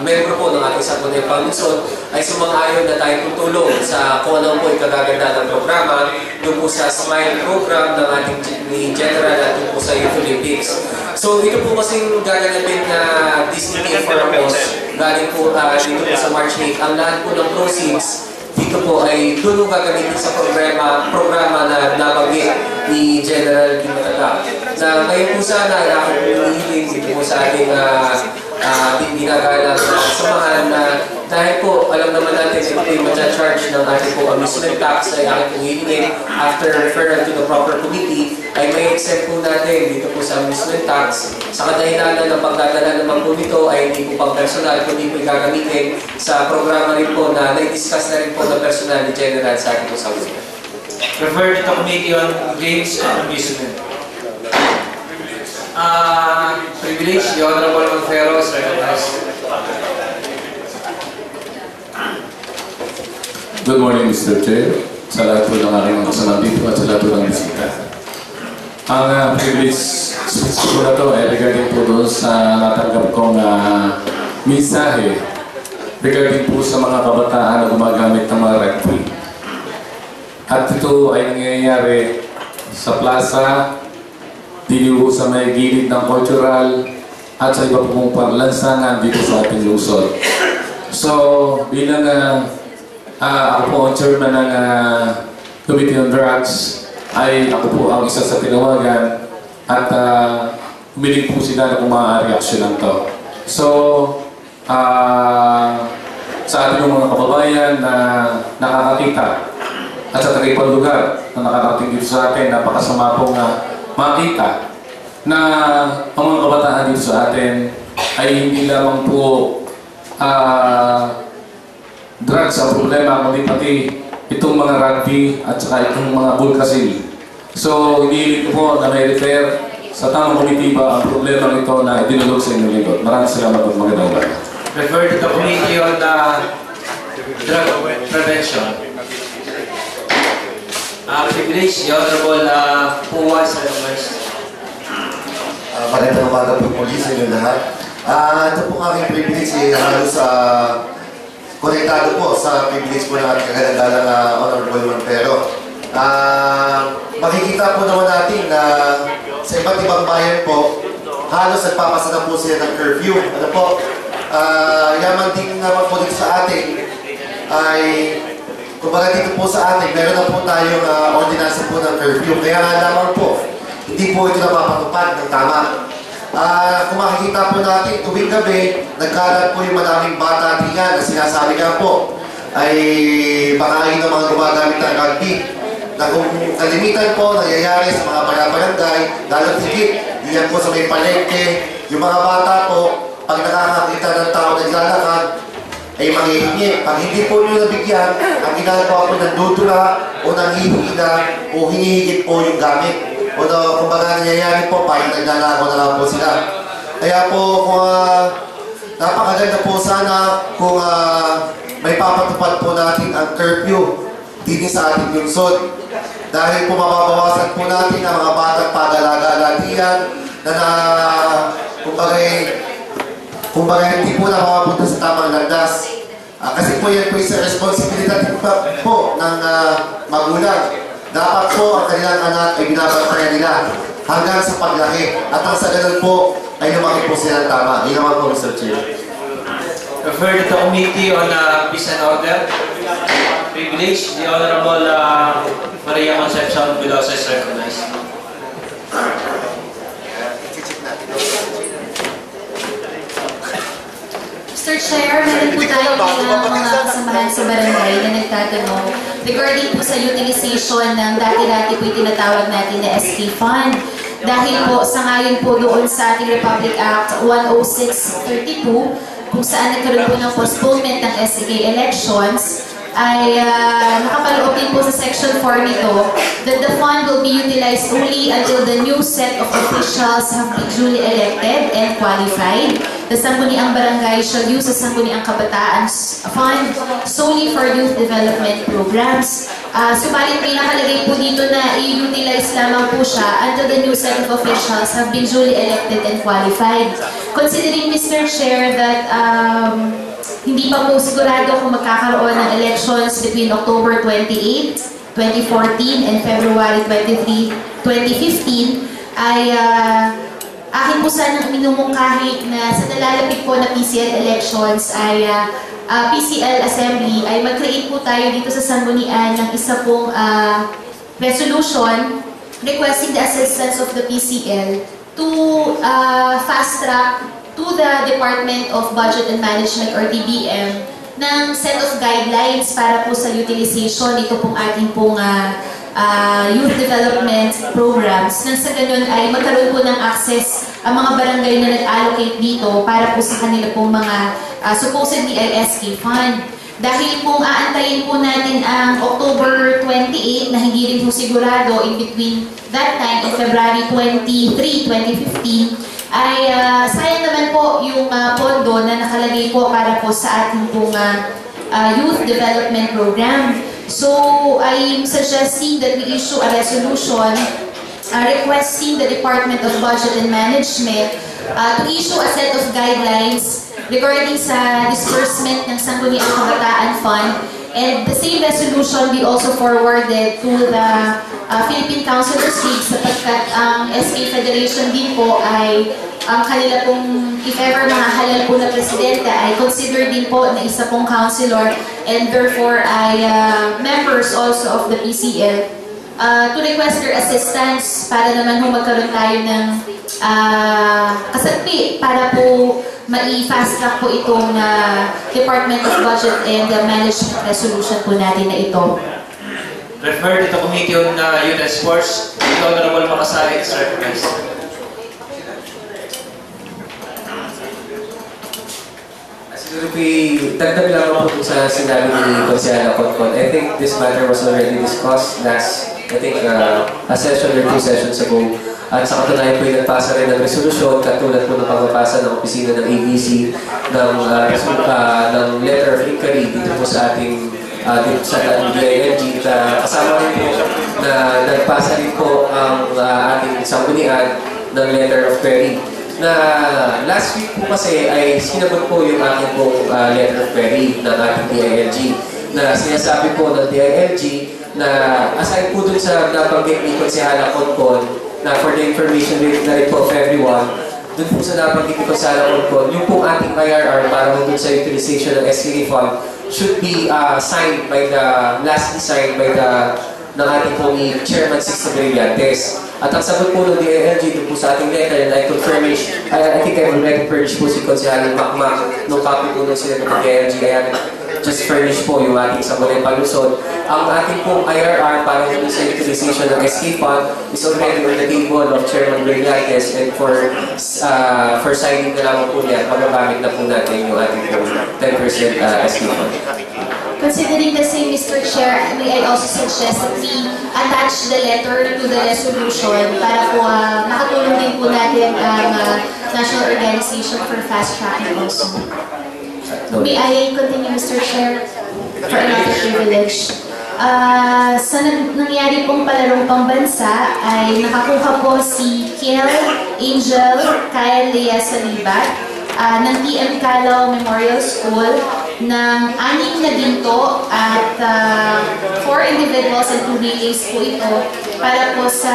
membro po ng ating sangguniang panlunsod ay sumang-ayon na tayo tutulong sa kung ano po ikagaganda ng programa doon po sa SMILE program ng ating ni General at doon po sa Youth Olympics. So ito po kasing gaganapin na Disney for a Cause galing po dito po sa March 8. Ang lahat po ng proceeds dito po ay doon gagamitin sa programa na nabanggit ni General Di Matatak. Na ngayon po sana ay ako hinihiling dito po sa ating ginagalang samahan na dahil po alam naman natin ito yung charge ng ating po amusement tax ay aking pong hihingin after referral to the proper committee ay may exempt po natin dito po sa amusement tax sa kadahilanan ng pagdadala naman po nito ay hindi po pang personal kundi po gagamitin sa programa rin po na na-discuss na rin po ng personal ni General sa ating po sa ulit. Referred to the Committee on Games and Amusement. privilege, the Honorable Monfero is recognized. Good morning, Mr. Chair. Sa lahat po ng aking mga kasama dito at sa lahat po ng bisita. Ang privilege speech ko na to ay regarding po doon sa natanggap kong mensahe regarding po sa mga kabataan na gumagamit ng mga rugby. At ito ay nangyayari sa plaza, dito sa may gilid ng cultural at sa iba pong parlansangan dito sa ating Luzon. So, bilang ako po ang chairman ng Committee on Drugs, ay ako po ang isa sa tinawagan at humiling po sila na kung maaari aksyonan to. So, sa ating mga kababayan na nakakakita at sa tagapaglugar na nakakarating dito sa atin, napakasama pong makita na ang mga kabataan dito sa atin ay hindi lamang po drugs ang problema, kundi pati itong mga rugby at saka itong mga bulkasil. So, hindi po na may refer sa tamang komitiba ang problema ito na idinulog sa inyong likod. Maraming salamat at magandang umaga. Refer to the Committee on Drug Prevention. Privilege, the Honorable Puwa sa recognized. Magandang umaga po muli sa inyo lahat. Ito po ang aking privilege halos konektado po sa privilege po ng ating kagandang Honorable Monfero. Makikita po naman natin na sa iba't ibang bayan po, halos nagpapasa na po sila ng curfew. Ano po, yaman din naman po dito sa atin ay, kumbaga dito po sa atin, meron na po tayong ordinansa po ng curfew. Kaya nga naman po, hindi po ito napapatupad ng tama. Kung makikita po natin, tuwing gabi, nagkalat po yung maraming bata diyan na sinasabi nga po ay bakain ng mga gumagamit ng rugby. Na kung kalimitan po, nangyayari sa mga barangay, lalo higit, diyan po sa may palengke, yung mga bata po, pag nakakakita ng tao naglalakad, ay manghihingi. Pag hindi po nyo nabigyan, ang ginagawa po ng dudula o nanghihingi na o hinihigit po yung gamit. O kumbaga nangyayari po, parang naglalako na lang po sila. Kaya po, kung napakaganda po sana kung may papatupad po natin ang curfew dito sa ating lungsod. Dahil po mababawasan po natin ang mga batang pag-alaga diyan na kumbaga hindi po na makapunta sa tamang landas. Kasi po yan po isang responsibilidad po ng magulang. Dapat po ang kanilang anak ay binabantayan nila hanggang sa paglaki. At ang sa ganun po ay lumaki po sila ng tama. Yun naman po, Mr. Chair. Refer to the Committee on Peace and Order. Privilege, the Honorable Maria Concepcion Velosa is recognized. Mr. Chair, meron po tayo mga kasamahan sa barangay na nagtatanong regarding po sa utilization ng dati-dati po tinatawag natin na SK Fund. Dahil po, sangayon po doon sa ating Republic Act 10632, kung saan nagkaroon po ng postponement ng SK elections, ay nakapaloob din po sa Section 4 nito that the fund will be utilized only until the new set of officials have been duly elected and qualified. The Sangguniang Barangay shall use the Sangguniang Kabataan Fund solely for youth development programs. Subalit may nakalagay po dito na i-utilize lamang po siya until the new set of officials have been duly elected and qualified. Considering, Mr. Chair, that hindi pa po sigurado kung magkakaroon ng elections between October 28, 2014 and February 23, 2015, ay akin po sanang minumungkahi na sa nalalapit po na PCL elections ay PCL Assembly ay mag-create po tayo dito sa Sanggunian ng isa pong resolution requesting the assistance of the PCL to fast-track to the Department of Budget and Management or DBM ng set of guidelines para po sa utilization nito pong ating pong youth development programs. Nang sa ganun ay magkaroon po ng access ang mga barangay na nag-allocate dito para po sa kanila pong mga supposedly ay SK Fund. Dahil kung aantayin po natin ang October 28 na hindi rin po sigurado in between that time in February 23, 2015, ay sayang naman po yung pondo na nakalagay po para po sa ating pong youth development program. So I'm suggesting that we issue a resolution requesting the Department of Budget and Management to issue a set of guidelines regarding sa disbursement ng Sangguniang Kabataan Fund. And the same resolution be also forwarded to the Philippine Councilors League sapagkat ang SK Federation din po ay ang kanila pong, if ever mahahalal po na presidente, ay consider din po na isa pong councilor and therefore ay members also of the PCL to request their assistance para naman po magkaroon tayo ng kasapi para po mai-fast track po itong Department of Budget and Management resolution po natin na ito. Referred to Committee on Youth and Sports. The Honorable Makasari is recognized. Siguro dagdag lang ako sa sinabi ni Consiala Concon. I think this matter was already discussed last, I think, a session or 2 sessions ago. At sa katunayan po yung nagpasa rin ng resolusyon, katulad po ng pagpapasa ng opisina ng ABC ng letter of inquiry dito po sa ating sa DILG. Kasama rin po na nagpasa rin po ang ating sanggunian ng letter of query. Na last week po kasi ay sinagot po yung aking pong letter of query ng ating DILG na sinasabi po ng DILG na aside po dun sa nabanggit ni Consiala Concon na for the information na rin po of everyone, dun po sa nabanggit ni Consiala Concon, yung pong ating IRR para dun sa utilization ng SKA Fund should be signed by the, lastly signed by the ng ating pong Chairman Sixto Brillantes. At ang sagot po ng DILG dun po sa ating letter, and I confirm I think I already furnished po si Consiala Macmac nung copy po ng sila ng DILG, kaya just furnish po yung ating Sangguniang Panlungsod. Ang ating pong IRR para dun sa utilization ng SK Fund is already on the table of Chairman Brillantes, and for signing na lamang po niya, magagamit na po natin yung ating pong 10% SK Fund. Considering the same, Mr. Chair, may I also suggest that we attach the letter to the resolution para po makatulong din po natin ang National Organization for Fast Tracking also. May I continue, Mr. Chair, for another privilege? Sa nangyari pong palarong pambansa ay nakakuha po si Kiel Angel Kyle Lea Salibat ng TM Calao Memorial School ng 6 na ginto at 4 individuals and 2 relays po ito para po sa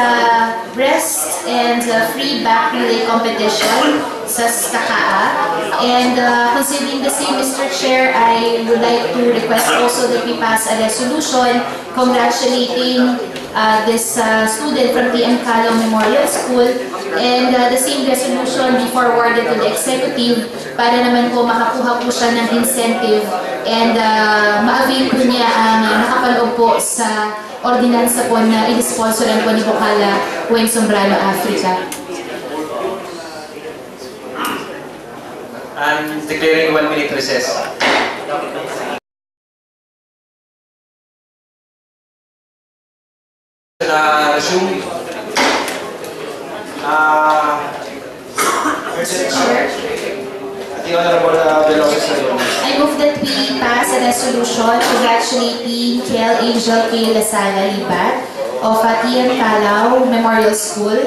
breast and free back relay competition sa Skakaa. And considering the same, Mr. Chair, I would like to request also that we pass a resolution congratulating this student from TM Calao Memorial School, and the same resolution be forwarded to the executive para naman po makakuha po siya ng incentive and ma-avail po niya ang nakapaloob po sa ordinansa po na i-sponsoran po ni Bocala Buen Sombrano, Africa. I'm declaring 1-minute recess. Resume. The Honorable Veloces. I move that we pass a resolution congratulating Kiel Angel K. Lasala Libat of TM Calao Memorial School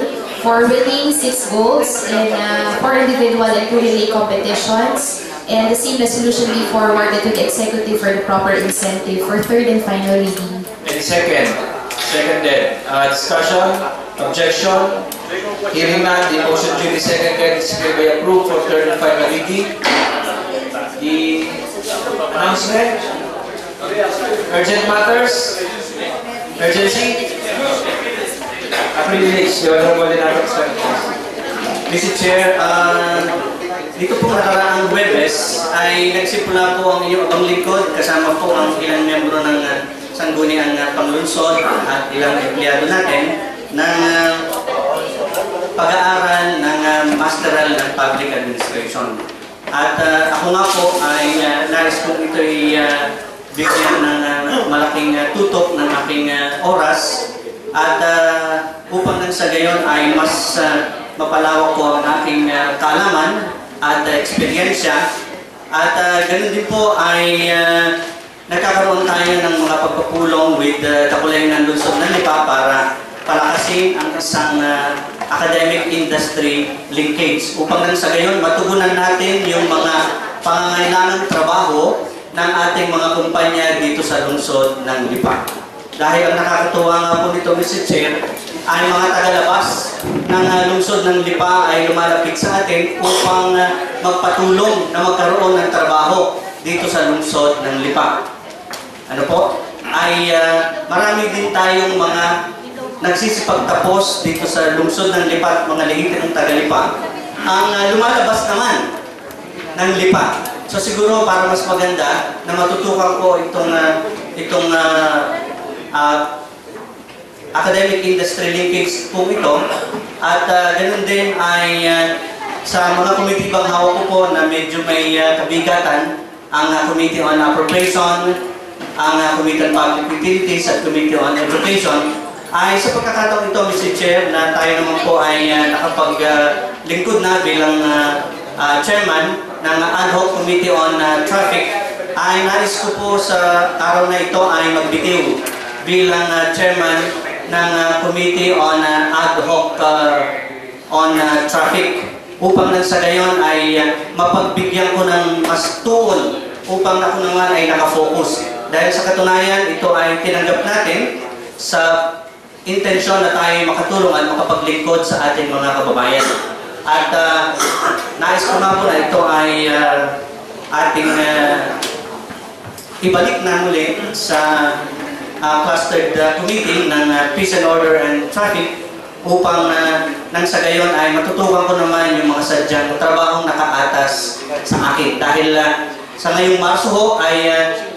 for winning 6 golds in 4 individual and 2 relay competitions, and the same resolution be forwarded to the executive for the proper incentive for 3rd and final reading. Any second? Seconded. Discussion? Objection? Hearing none, the motion duly seconded is hereby approved for 3rd and final reading. The announcement? Urgent matters? Urgency? A privilege. The Honorable Leonardo Esparza. Mr. Chair, dito po nakaraang Huwebes ay nagsimula po ang inyong lingkod kasama po ang ilang membro ng Sangguniang Panlungsod at ilang empleyado natin ng pag-aaral ng Masteral ng Public Administration. At ako nga po ay nais po ito bigyan ng malaking tutok ng aking oras at upang nang sa gayon ay mas mapalawak po ang aking kaalaman at eksperyensya. At ganun din po ay nagkakaroon tayo ng mga pagpupulong with the Kulay ng Lungsod ng Lipa para palakasin ang isang academic industry linkage upang nang sa gayon matugunan natin yung mga pangangailangang trabaho ng ating mga kumpanya dito sa lungsod ng Lipa. Dahil ang nakakatuwa nga po nito, Mr. Chair, ay mga tagalabas ng lungsod ng Lipa ay lumalapit sa atin upang magpatulong na magkaroon ng trabaho dito sa lungsod ng Lipa. Ano po? Ay marami din tayong mga nagsisipagtapos dito sa lungsod ng Lipa at mga lehitin ng taga-Lipa. Ang lumalabas naman ng Lipa. So siguro para mas maganda na matutukan ko itong academic industry linkage po ito at ganun din ay sa mga komitibang hawak ko po na medyo may kabigatan ang Committee on Appropriation, ang Committee on Public Utilities at Committee on Education ay sa pagkakataon ito, Mr. Chair, na tayo naman po ay nakapaglingkod na bilang Chairman ng Ad Hoc Committee on Traffic ay nais ko po sa araw na ito ay magbitiw bilang Chairman ng Committee on Ad Hoc on Traffic upang nang sa gayon ay mapagbigyan ko ng mas tuon upang ako naman ay nakafocus. Dahil sa katunayan, ito ay tinanggap natin sa intensyon na tayo makatulong at makapaglingkod sa ating mga kababayan. At nais ko nga po na ito ay ating ibalik na muli sa clustered committee ng Peace and Order and Traffic upang nang sa gayon ay matutukan ko naman yung mga sadyang trabahong nakaatas sa akin. Dahil sa ngayong Marso ho ay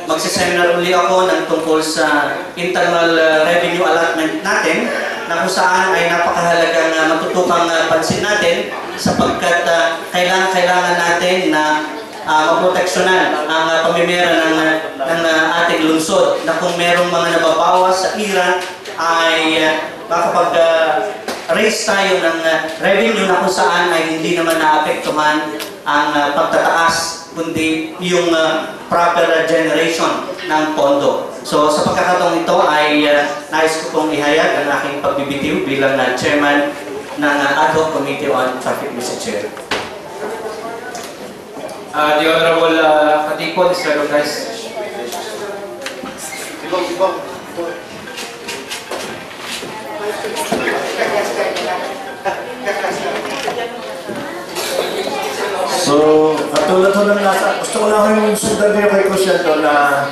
magsiseminar uli ako ng tungkol sa internal revenue allotment natin na kung saan ay napakahalagang matutukang pansin natin sapagkat kailangan natin na maproteksyonan ang pamimera ng ating lungsod na kung merong mga nababawas sa IRA ay makapag-raise tayo ng revenue na kung saan ay hindi naman naapektuhan ang pagtataas kundi yung proper generation ng pondo. So sa pagkakataong ito ay nais ko pong ihayag ang aking pagbibitiw bilang Chairman ng Ad Hoc Committee on Traffic, Mr. Chair. The Honorable Katiko is recognized. So, katulad ho ng nasa, gusto ko lang yung sundan niyo kay Cruciato na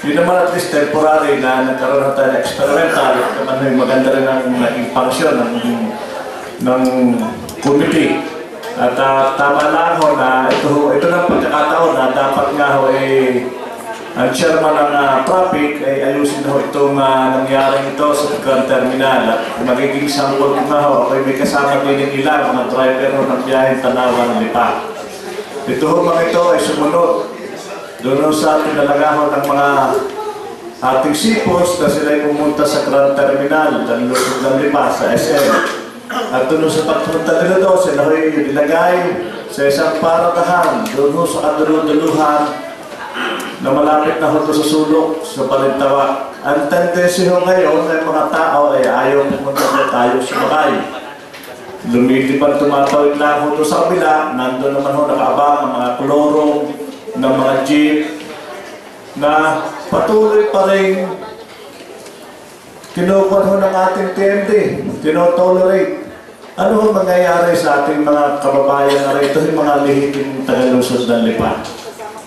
yun naman at least temporary na nagkaroon na tayo ng experimental at naman yung maganda rin ang naging function ng committee. At tama lang ho na ito na pagkakataon na dapat nga ho ang chairman ng traffic ay ayusin ho itong nangyaring ito sa Grand Terminal at magiging sample na ho ay may kasama din ng ilang mga driver ho ng biyaheng Tanawan Lipa. Ito ho mga ito ay sumunod doon sa tinalagahan ng mga ating sipos na sila ay pumunta sa Grand Terminal ng Lungsod ng Lipa sa SM. At doon sa pagpunta nila doon, sila ay nilagay sa isang paradahan doon sa kaduluduluhan na malapit na ho sa sulok sa Palintawa. Ang tendency ho ngayon ng mga tao ay ayaw pumunta na tayo sumakay. Lumilipad tumatawid lang ho sa kabila, nandun naman ho nakaabang ang mga klorong ng mga jeep na patuloy pa rin kinukuha ho ng ating TMD, tinotolerate. Ano ho mangyayari sa ating mga kababayan na rito, yung mga lihiting Tagalusod ng Lipa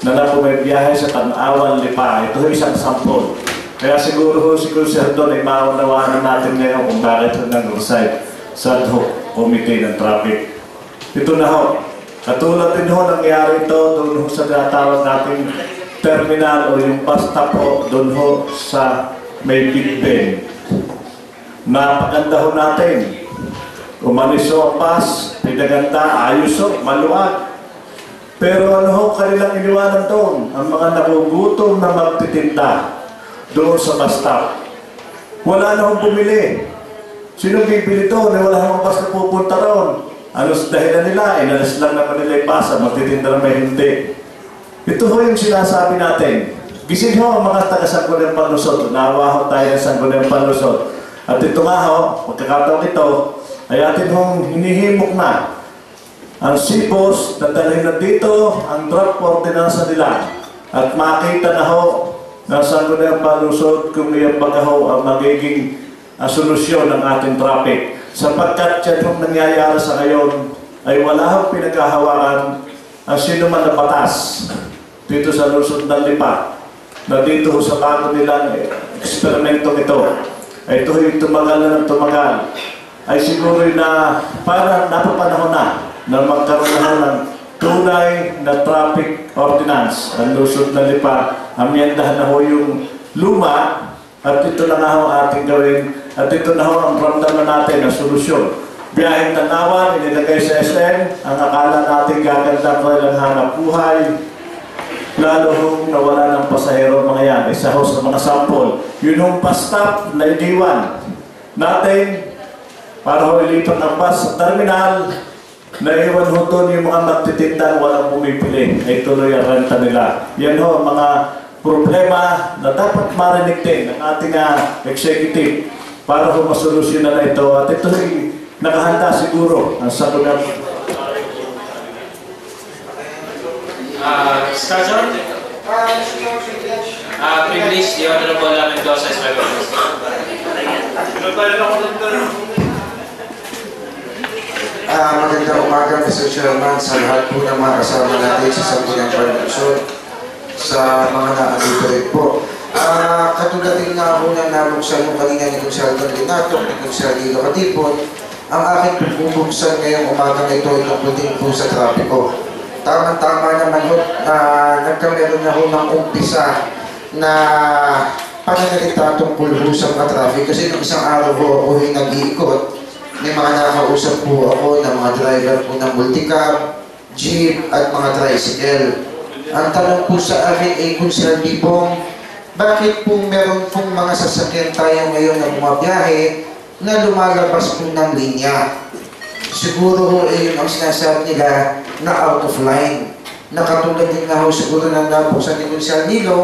na may biyahe sa Tanawan Lipa? Ito isang sampol. Kaya siguro ho, Sir Don, ay maunawaan natin ngayon kung bakit ho nag-reside sa Ad Hoc Committee ng Traffic. Ito na ho. Katulad din ho nangyari ito doon ho sa tinatawag nating terminal o yung bus stop ho doon ho sa may Big Ben. Napaganda ho natin. Umalis ho ang bus, pinaganda, ayos ho, maluwag. Pero ano ho kanilang iniwanan doon? Ang mga nagugutom na magtitinda doon sa bus stop. Wala na hong bumili. Sino bibili doon? Wala hong bus na pupunta roon. Ano sa dahilan nila? Inalis lang naman nila yung basa, magtitinda na may hindi. Ito ho yung sinasabi natin. Gising ho ang mga taga-Sangguniang Panlusod. Naawa ho tayo ng Sangguniang Panlusod. At ito nga ho, pagkakataon ito, ay atin hong hinihimok na ang sipos na dalhin na dito ang draft ordinansa nila. At makita na ho na Sangguniang Panlusod kung iyang pagkaho ang magiging solusyon ng ating traffic. Sapagkat yan yung nangyayari sa ngayon ay wala hong pinagkahawakan ang sino man na batas dito sa Luzon ng Lipa na dito sa bago nilang eksperimentong ito ay ito yung tumagal na ng tumagal ay siguro na para napapanahon na magkaroon na ng tunay na traffic ordinance ang Luzon ng Lipa. Amyendahan na ho yung luma at ito na nga ho ating gawin. At ito na ho ang ramdaman natin na solusyon. Biyaheng Tanawan, inilagay sa SM, ang akala natin gaganda ko lang hanap buhay. Lalo hong nawala ng pasahero mga yan. Isa ho sa mga sample. Yun hong pa-stop na iniwan natin para ho ilipat ang bus sa terminal. Naiwan ho doon yung mga magtitinda walang bumibili. Ay tuloy ang renta nila. Yan ho mga problema na dapat marinig din ng ating executive para ho masolusyonan na ito. At ito ay nakahanda siguro ang Sangguniang Discussion? Privilege, the Honorable Mendoza is recognized. Magandang umaga, Mr. Chairman, sa lahat po ng mga kasama natin sa Sangguniang Panlusod, sa mga naandito rin po. Katulad din nga po na nabuksan mo kanina ni Consultant Linato, ni Consultant Liga Katipon, ang aking bubuksan ngayong umaga na ito itong din po sa trapiko. Tama-tama naman ho, nagkameron na ho ng umpisa na pananalita tungkol ho sa mga traffic. Kasi nung isang araw ho ako nag-iikot, may mga nakausap po ako ng mga driver po ng multicab, jeep at mga tricycle. Ang tanong po sa akin ay kung Sir Bibong, bakit po meron pong mga sasakyan tayo ngayon na bumabiyahe na lumalabas po ng linya? Siguro ho ay yun ang sinasabi nila na out of line. Nakatulad din nga ho siguro ng nabuksan ni Gonzalo Nilo,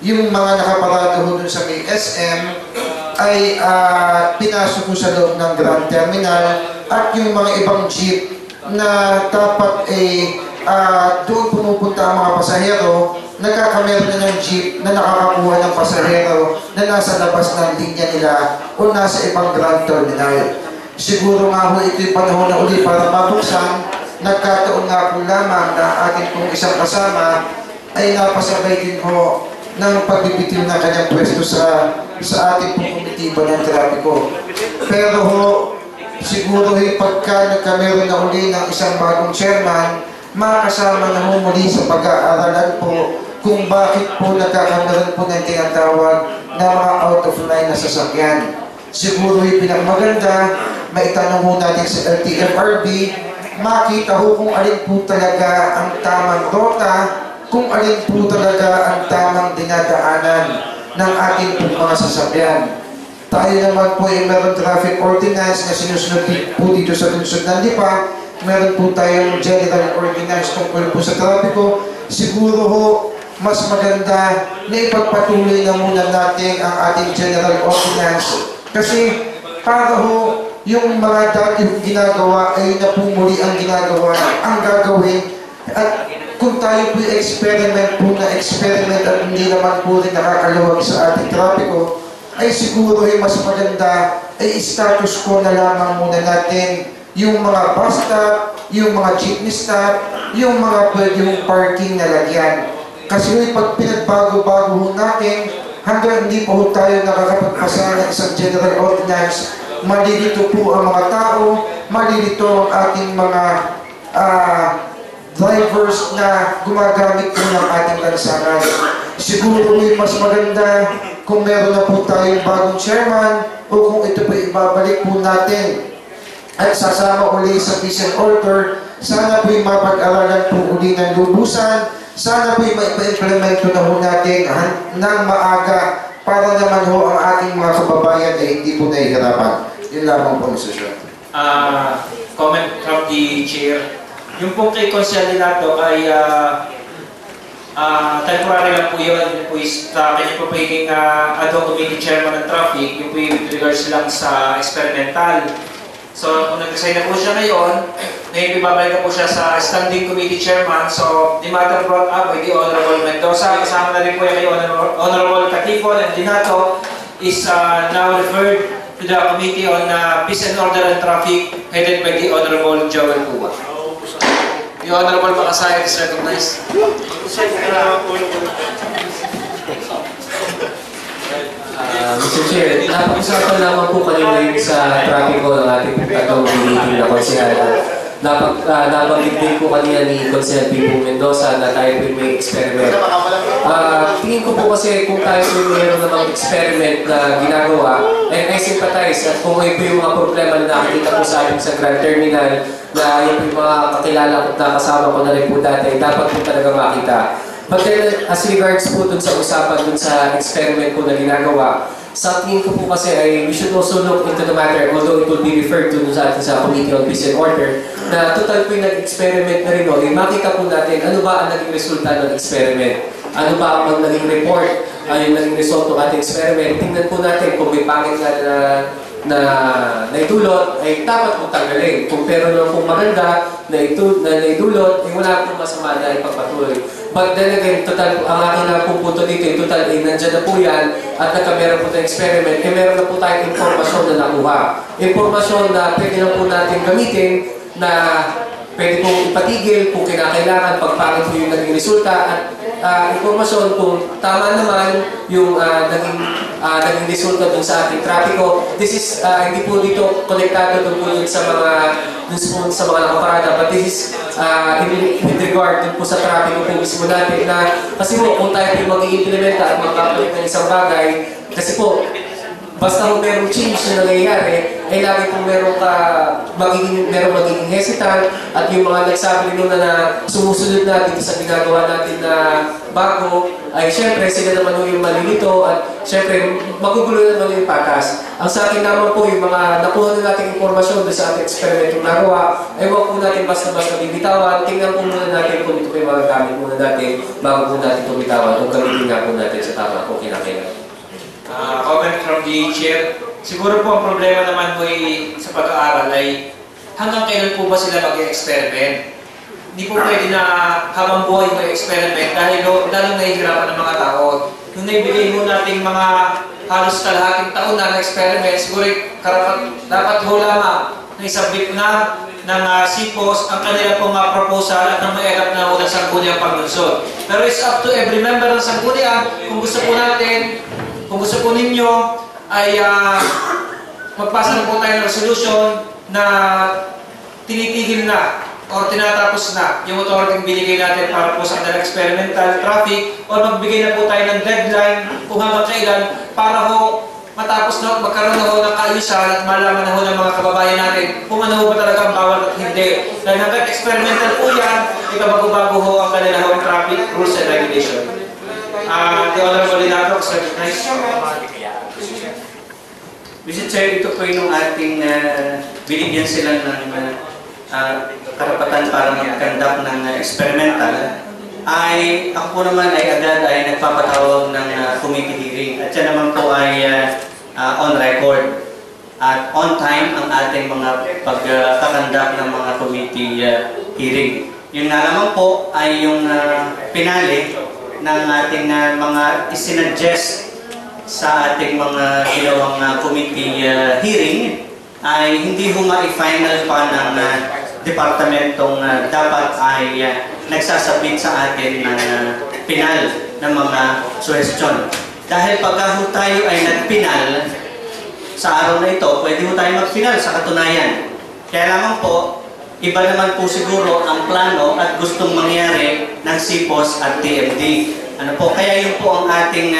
yung mga nakaparado ho dun sa may SM ay pinasok ko sa loob ng Grand Terminal at yung mga ibang jeep na dapat ay doon pumupunta ang mga pasahero, nagkakameron na ng jeep na nakakakuha ng pasahero na nasa labas ng linya nila o nasa ibang Grand Terminal. Siguro nga ho ito'y panahon na uli para mabuksan. Nagkataon nga po lamang na ating pong isang kasama ay napasabay din ho ng pagbibitiw ng kanyang pwesto sa ating pong komitiba ng trapiko. Pero ho, siguro pagka nagkameron na uli ng isang bagong chairman, makasama na ho muli sa pag-aaralan po kung bakit po nagkakameron po ng tinatawag na mga out of line na sasakyan. Siguro pinakmaganda, maitanong ho natin sa LTFRB, makita ho kung alin po talaga ang tamang rota, kung alin po talaga ang tamang dinadaanan ng ating po mga sasakyan. Tayo naman po ay meron traffic ordinance na sinusunod po dito sa Lungsod ng Lipa. Meron po tayong general ordinance tungkol po sa trapiko. Siguro ho, mas maganda na ipagpatuloy na muna natin ang ating general ordinance. Kasi para ho, yung mga dati ginagawa ay napumuli ang ginagawa, ang gagawin. At kung tayo po experiment at hindi naman po rin nakakaluwag sa ating trapiko, ay siguro ay mas maganda ay status quo na lamang muna natin yung mga bus stop, yung mga jeepney stop, yung mga pwedeng parking na lagyan. Kasi pag pinagbago-bago ho natin, hanggang hindi po tayo nakakapagpasa ng isang general ordinance, malilito po ang mga tao, malilito ang ating mga drivers na gumagamit po ng ating lansangan. Siguro mas maganda kung meron na po tayong bagong chairman o kung ito po ibabalik po natin at sasama uli sa peace and order. Sana po'y mapag-aralan po uli ng lubusan. Sana po'y maipa-implemento na ho natin ng maaga para naman ho ang ating mga kababayan ay hindi po nahihirapan. Yun lamang po, Mr. Chair. comment from the chair. Yung pong kay Consel Dinato ay temporary lang po yun. Yung po is kanya po pagiging ad hoc committee chairman ng traffic, yung po yung regards lang sa experimental. So, kung nag-resign na po siya ngayon ibabalik na po siya sa standing committee chairman. So, the matter brought up by the Honorable Mendoza, kasama na rin po yung kay Honorable Catifon and Dinato, is now referred to the Committee on Peace and Order and Traffic, headed by the Honorable Joel Cuba. The Honorable Makasaya is recognized. Mr. Chair, napag-usapan naman po kanina yung sa traffic ko ng ating tatong meeting na konsehal. Nabanggit din po kanina ni Consel Pipo Mendoza na tayo po may experiment. Tingin ko po kasi kung tayo po mayroon namang experiment na ginagawa, and I sympathize at kung may po yung mga problema na nakikita po sa ating sa Grand Terminal na yung mga kakilala ko na kasama ko na rin po dati, dapat po talaga makita. But then, as regards po dun sa usapan dun sa experiment po na ginagawa, sa tingin ko po kasi ay we should also look into the matter, although it will be referred to sa ating sa Committee on Peace and Order, na total po yung nag-experiment na rin, makita po natin ano ba ang naging resulta ng experiment. Ano ba ang naging report, yung naging result ng ating experiment. Tingnan po natin kung may pangit na naitulot, ay dapat po tanggalin. Kung pero lang kung maganda na naitulot, ay wala pong masama na ipagpatuloy. But then again, total, ang aking na po punto dito, yung total, nandyan na po yan, at nagkameron po tayong experiment, meron na po tayong informasyon na nakuha. Informasyon na pwede na po natin gamitin, na pwede pong ipatigil kung kinakailangan, pagpangit po yung naging resulta, at informasyon kung tama naman yung naging resulta dun sa ating trapiko. This is, hindi po dito konektado dun po yun sa mga nakaparada, but this is in regard dun po sa trapiko po mismo natin na, kasi po kung tayo po mag-i-implementa at magkakalit ng isang bagay, kasi po, basta kung merong change na nangyayari, ay lagi kung merong magiging hesitant at yung mga nagsabi nila na sumusunod na dito sa ginagawa natin na bago, ay syempre sila naman yung mali nito at syempre magugulo naman yung patas. Ang sa akin naman po, yung mga nakuha na natin informasyon doon sa ating experiment yung nagawa, ay huwag po natin basta-basta bibitawan. Tingnan po muna natin kung ito po yung mga gamit muna natin bago po natin tumitawan kung gamitin nga po natin sa tama kung kinakailangan. Comment from the chair. Siguro po ang problema naman po sa pag-aaral ay hanggang kailan po ba sila mag-experiment? Hindi po pwede na habang buhay mag-experiment dahil lalong nahihirapan ng mga tao. Nung naibigay mo nating mga halos kalahating taon na experiment, siguro dapat ho lamang na isabit na ng SIPOS ang kanila pong proposal at ng maedap na unang Sangguniang Panglunsod. Pero it's up to every member ng Sangguniang kung gusto po natin, kung gusto po ninyo ay magpasa na po tayo ng resolution na tinitigil na o tinatapos na yung authority binigay natin para po sa kanila experimental traffic o magbigay na po tayo ng deadline kung hanggang kailan para ho matapos na magkaroon na ho ng kaayusan at malaman na ho ng mga kababayan natin kung ano ho ba talaga ang bawal at hindi. Dahil hanggang experimental po yan, ikabago-bago ho ang kanila ho traffic rules and regulation. The Honorable Dinato, recognized. Mr. Chair, ito po yung ating binigyan sila ng karapatan para mag-conduct ng experimental. Ako po naman ay agad ay nagpapatawag ng committee hearing. At yan naman po ay on record. At on time ang ating mga pagkakandak ng mga committee hearing. Yung nga naman po ay yung pinali ng ating mga isinuggest sa ating mga ginawang committee hearing ay hindi ho ma-final pa ng departamentong dapat ay nagsasubmit sa atin ng pinal ng mga suggestion. Dahil pagka ho tayo ay nagpinal sa araw na ito, pwede ho tayo magpinal sa katunayan. Kaya lamang po, iba naman po siguro ang plano at gustong mangyari ng SIPOS at TMD. Ano po, kaya yun po ang ating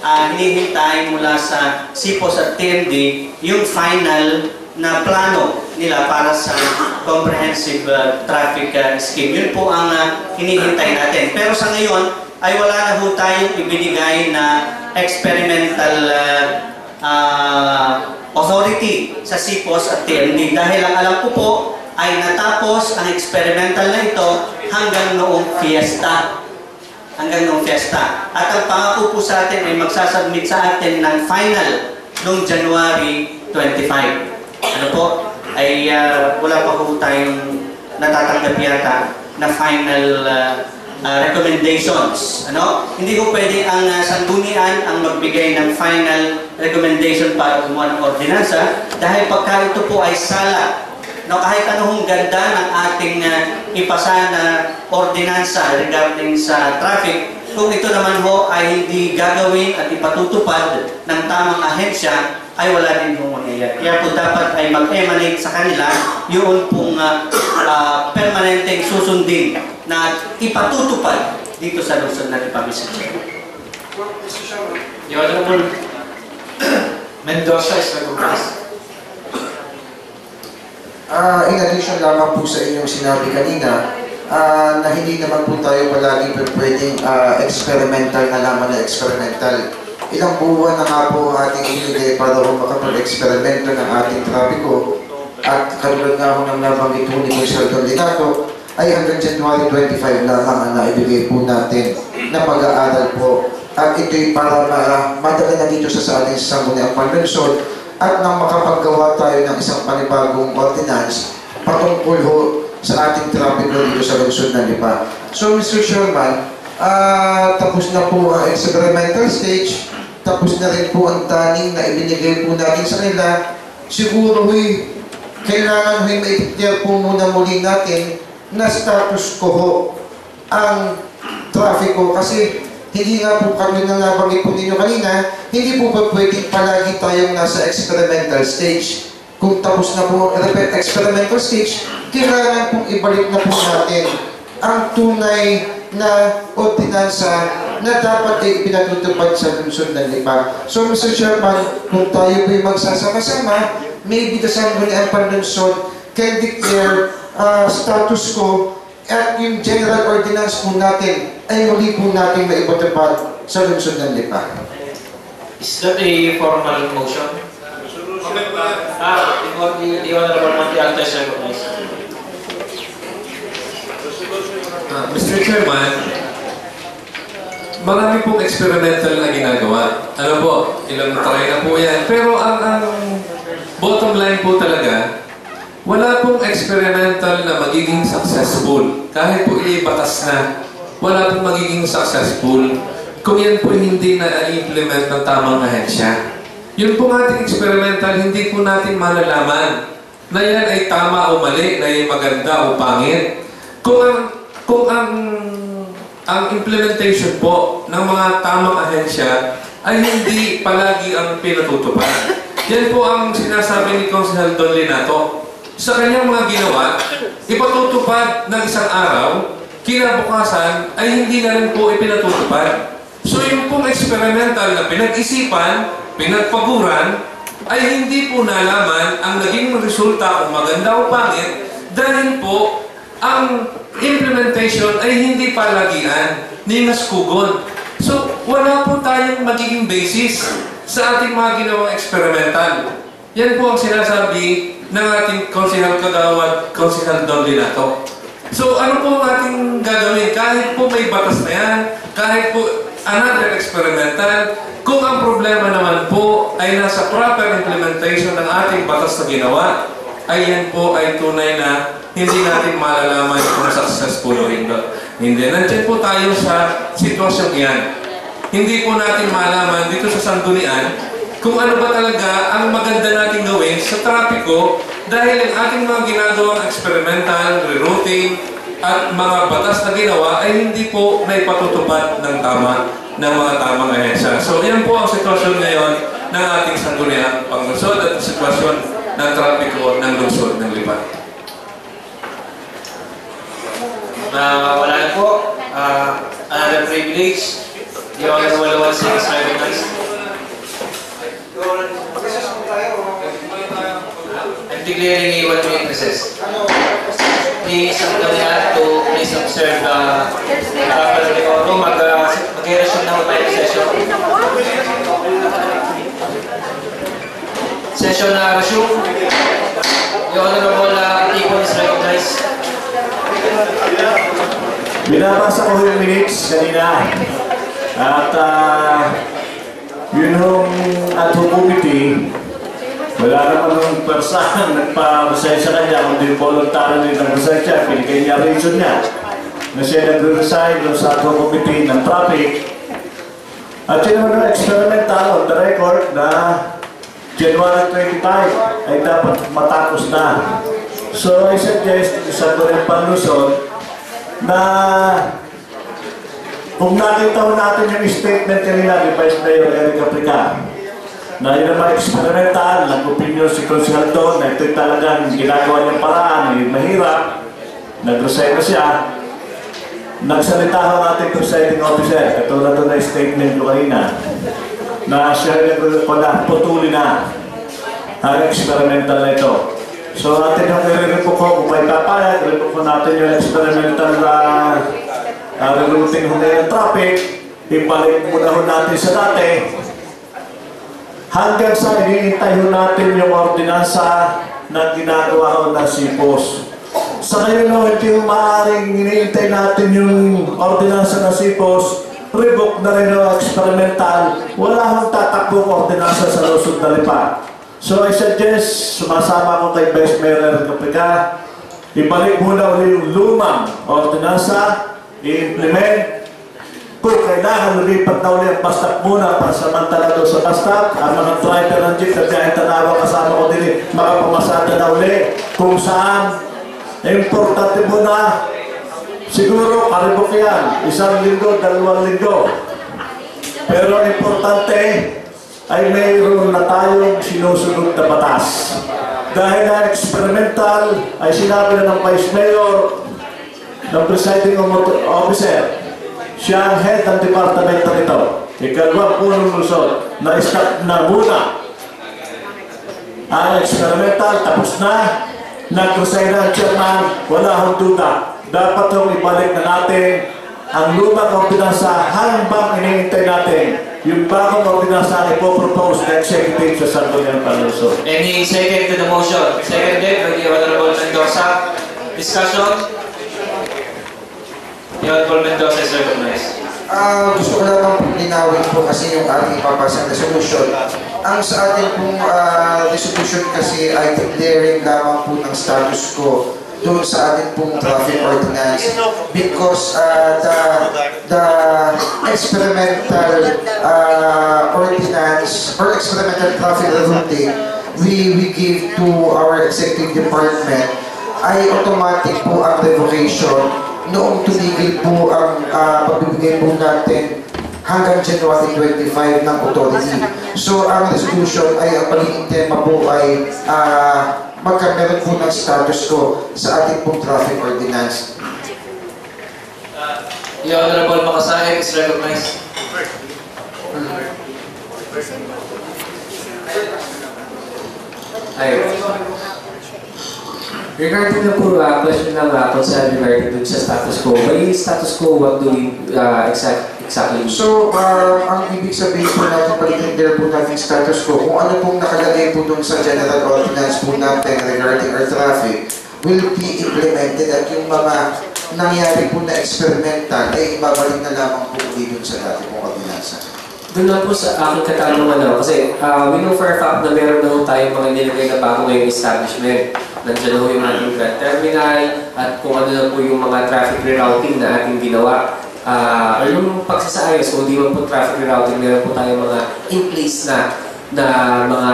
hinihintay mula sa SIPOS at TMD, yung final na plano nila para sa comprehensive traffic scheme. Yun po ang hinihintay natin. Pero sa ngayon, ay wala na ho tayong ibinigay na experimental authority sa SIPOS at TMD. Dahil ang alam ko po, ay natapos ang experimental na ito hanggang noong fiesta. At ang pangako po sa atin ay magsasubmit sa atin ng final noong January 25. Ano po? Ay wala pa po tayong natatanggap yata na final recommendations. Ano? Hindi ko pwede ang sanggunian ang magbigay ng final recommendation para gumawa ng ordinansa dahil pagka ito po ay sala. No, kahit anong ganda ng ating ipasa na ordinansa regarding sa traffic, kung ito naman ho ay hindi gagawin at ipatutupad ng tamang ahensya, ay wala din ho mangyayari. Kaya po dapat ay mag-emanate sa kanila yung pong permanenteng susundin na ipatutupad dito sa Luzon na Mr. Chair. The Honorable Mendoza is recognized. In addition lamang po sa inyong sinabi kanina, na hindi naman po tayo palagi pwedeng experimental na lamang na experimental. Ilang buwan na nga po ating inilagay para makapag-eksperimento ng ating trapiko at katulad nga ho ng nabanggit po ni Mr. Linato ay hanggang January 25 lamang ang naibigay po natin na pag-aaral po. At ito'y para madala na dito sa ating Sangguniang Panlunsod at nang makapaggawa tayo ng isang panibagong ordinance patungkol ho sa ating trapiko dito sa lungsod ng Lipa. So Mr. Chairman, tapos na po ang experimental stage, tapos na rin po ang taning na ibinigay po natin sa kanila. Siguro kailangan mai-declare po muna muli natin na status quo ho ang trapiko kasi hindi nga po kami na nabanggit po ninyo kanina, hindi po ba pwedeng palagi tayong nasa experimental stage? Kung tapos na po ang experimental stage, kailangan pong ibalik na po natin ang tunay na ordinansa na dapat ay pinatutupad sa lungsod ng Lipa. So Mr. Chairman, kung tayo po'y magsasama-sama, maybe the Sangguniang Panlunsod can declare status quo at yung general ordinance po natin ay muli po natin maipatupad sa lungsod ng Lipa. Is that a formal motion? The Honorable Monty Alta is recognized. Mr. Chairman, marami pong experimental na ginagawa. Ano po, ilang try na po yan. Pero ang bottom line po talaga, wala pong experimental na magiging successful. Kahit po ibatas na, wala pong magiging successful kung yan po hindi na-implement ng tamang ahensya. Yun po ating experimental, hindi po natin malalaman na yan ay tama o mali, na yan maganda o pangit. Kung ang implementation po ng mga tamang ahensya ay hindi palagi ang pinatutupad. Yan po ang sinasabi ni Consejero Don Linato. Sa kanyang mga ginawa, ipatutupad ng isang araw, kinabukasan ay hindi na rin po ipinatutupad. So yung pong experimental na pinag-isipan, pinagpaguran, ay hindi po nalaman ang naging resulta kung maganda o pangit dahil po ang implementation ay hindi palagian ni Naskugon. So wala po tayong magiging basis sa ating mga ginawang experimental. Yan po ang sinasabi ng ating Consejero Kagawad, Consejero Don Linato. So ano po ang ating gagawin? Kahit po may batas na yan, kahit po another experimental, kung ang problema naman po ay nasa proper implementation ng ating batas na ginawa, ay yan po ay tunay na hindi natin malalaman kung successful o hindi. Nandiyan po tayo sa sitwasyong iyan. Hindi po natin malaman dito sa Sanggunian kung ano ba talaga ang maganda nating gawin sa trapiko dahil ang ating mga ginagawang experimental, rerouting, at mga batas na ginawa ay hindi po naipatutupad ng tama ng mga tamang ahensya. So yan po ang sitwasyon ngayon ng ating Sangguniang Panglungsod at sitwasyon ng trapiko ng lungsod ng Lipa. Wala na po. Another privilege. The Honorable Walsing is recognized. I'm declaring a 1-minute recess. Please, ang kanya to please observe proper decorum. Mag-resume na tayo session. Session na resume. The Honorable Tipon is recognized. Binabasa ko yung minutes kanina. At yun yung ad hoc committee, wala naman yung persahan nagpa-resign sa kanya, kundi voluntarily nag-resign siya, pinigay niya reason niya na siya nag-resign yung sa ad hoc committee ng traffic. At yun naman experimental on the record na January 25 ay dapat matapos na. So I suggest sa Sangguniang Panlusod na kung nakita mo natin yung statement kanina ni Vice Mayor Eric Aplica na yun naman experimental, nag-opinion si Consihal doon na ito'y talagang ginagawa niyang paraan, ay mahirap, nag-resign na siya. Nagsalita ho ating presiding officer, katulad doon na statement ko kanina, na siya patuloy na ang experimental na ito. So atin yung i-report ko, kung may papayag, i-report ko natin yung experimental rerouting ho ng traffic, ibalik muna ho natin sa dati, hanggang sa hinihintay ho natin yung ordinansa na ginagawa ho ng SIPOS. Sa ngayon ho, hindi ho maaaring hinihintay natin yung ordinansa ng SIPOS, revoke na rin ho experimental, wala hong tatakbong ordinansa sa Luzon na Lipa. So I suggest, sumasama ko kay Vice Mayor Eric Aplica, ibalik muna ulit yung lumang ordinansa, i-implement. Kung kailangan lumipat na ulit ang bus-stop muna para samantala doon sa bus-stop, ang mga driver ng jeep na biyahe Tanawa kasama ko din, makapamasada na ulit kung saan. Importante muna, siguro karibok yan, 1 linggo, 2 linggo. Pero importante ay mayroon na tayong sinusunod na batas. Dahil na experimental ay sinabi na ng Vice Mayor, ng presiding officer, siya ang head ng departamento nito. Ikalawang punong Luzon na start na muna. Ang experimental tapos na, nag-resign na ang chairman, wala akong duda. Dapat itong ibalik na natin ang lumang ordinansa hanggang inihintay natin yung bagong ordinansa na ipopropose na executive sa Sangguniang Panlusod. Any second to the motion? Seconded by the Honorable Mendoza. Discussion? The Honorable Mendoza is recognized. Gusto ko lamang linawin po kasi yung ating ipapasang resolution. Ang sa ating pong resolution kasi ay declaring lamang po ng status quo doon sa ating pong traffic ordinance because the experimental ordinance or experimental traffic routing we give to our executive department ay automatic po ang revocation noong tumigil po ang pagbibigay po natin hanggang January 25 ng authority. So, ang resolution ay ang pagiging tema po ay magkameron po ng status quo sa ating pong traffic ordinance. The Honorable Makasahe is recognized. Regarding na po, question lang concern regarding dun sa status quo. By status quo, what do we exactly? So, ang ibig sabihin po natin, pag-declare po natin status quo, kung ano pong nakalagay po dun sa general ordinance po natin regarding our traffic, will be implemented at yung mga nangyari po na experimental ay ibabalik na lamang po ulit dun sa dati pong ordinansa. Doon lang po sa aking katanungan kasi we know for a fact na meron na tayong mga nilagay na bago ngayong establishment. Nandiyan na yung ating Grand Terminal at kung ano na po yung mga traffic rerouting na ating ginawa. Yung pagsasaayos, kung di man po traffic rerouting, meron po tayong mga in place na mga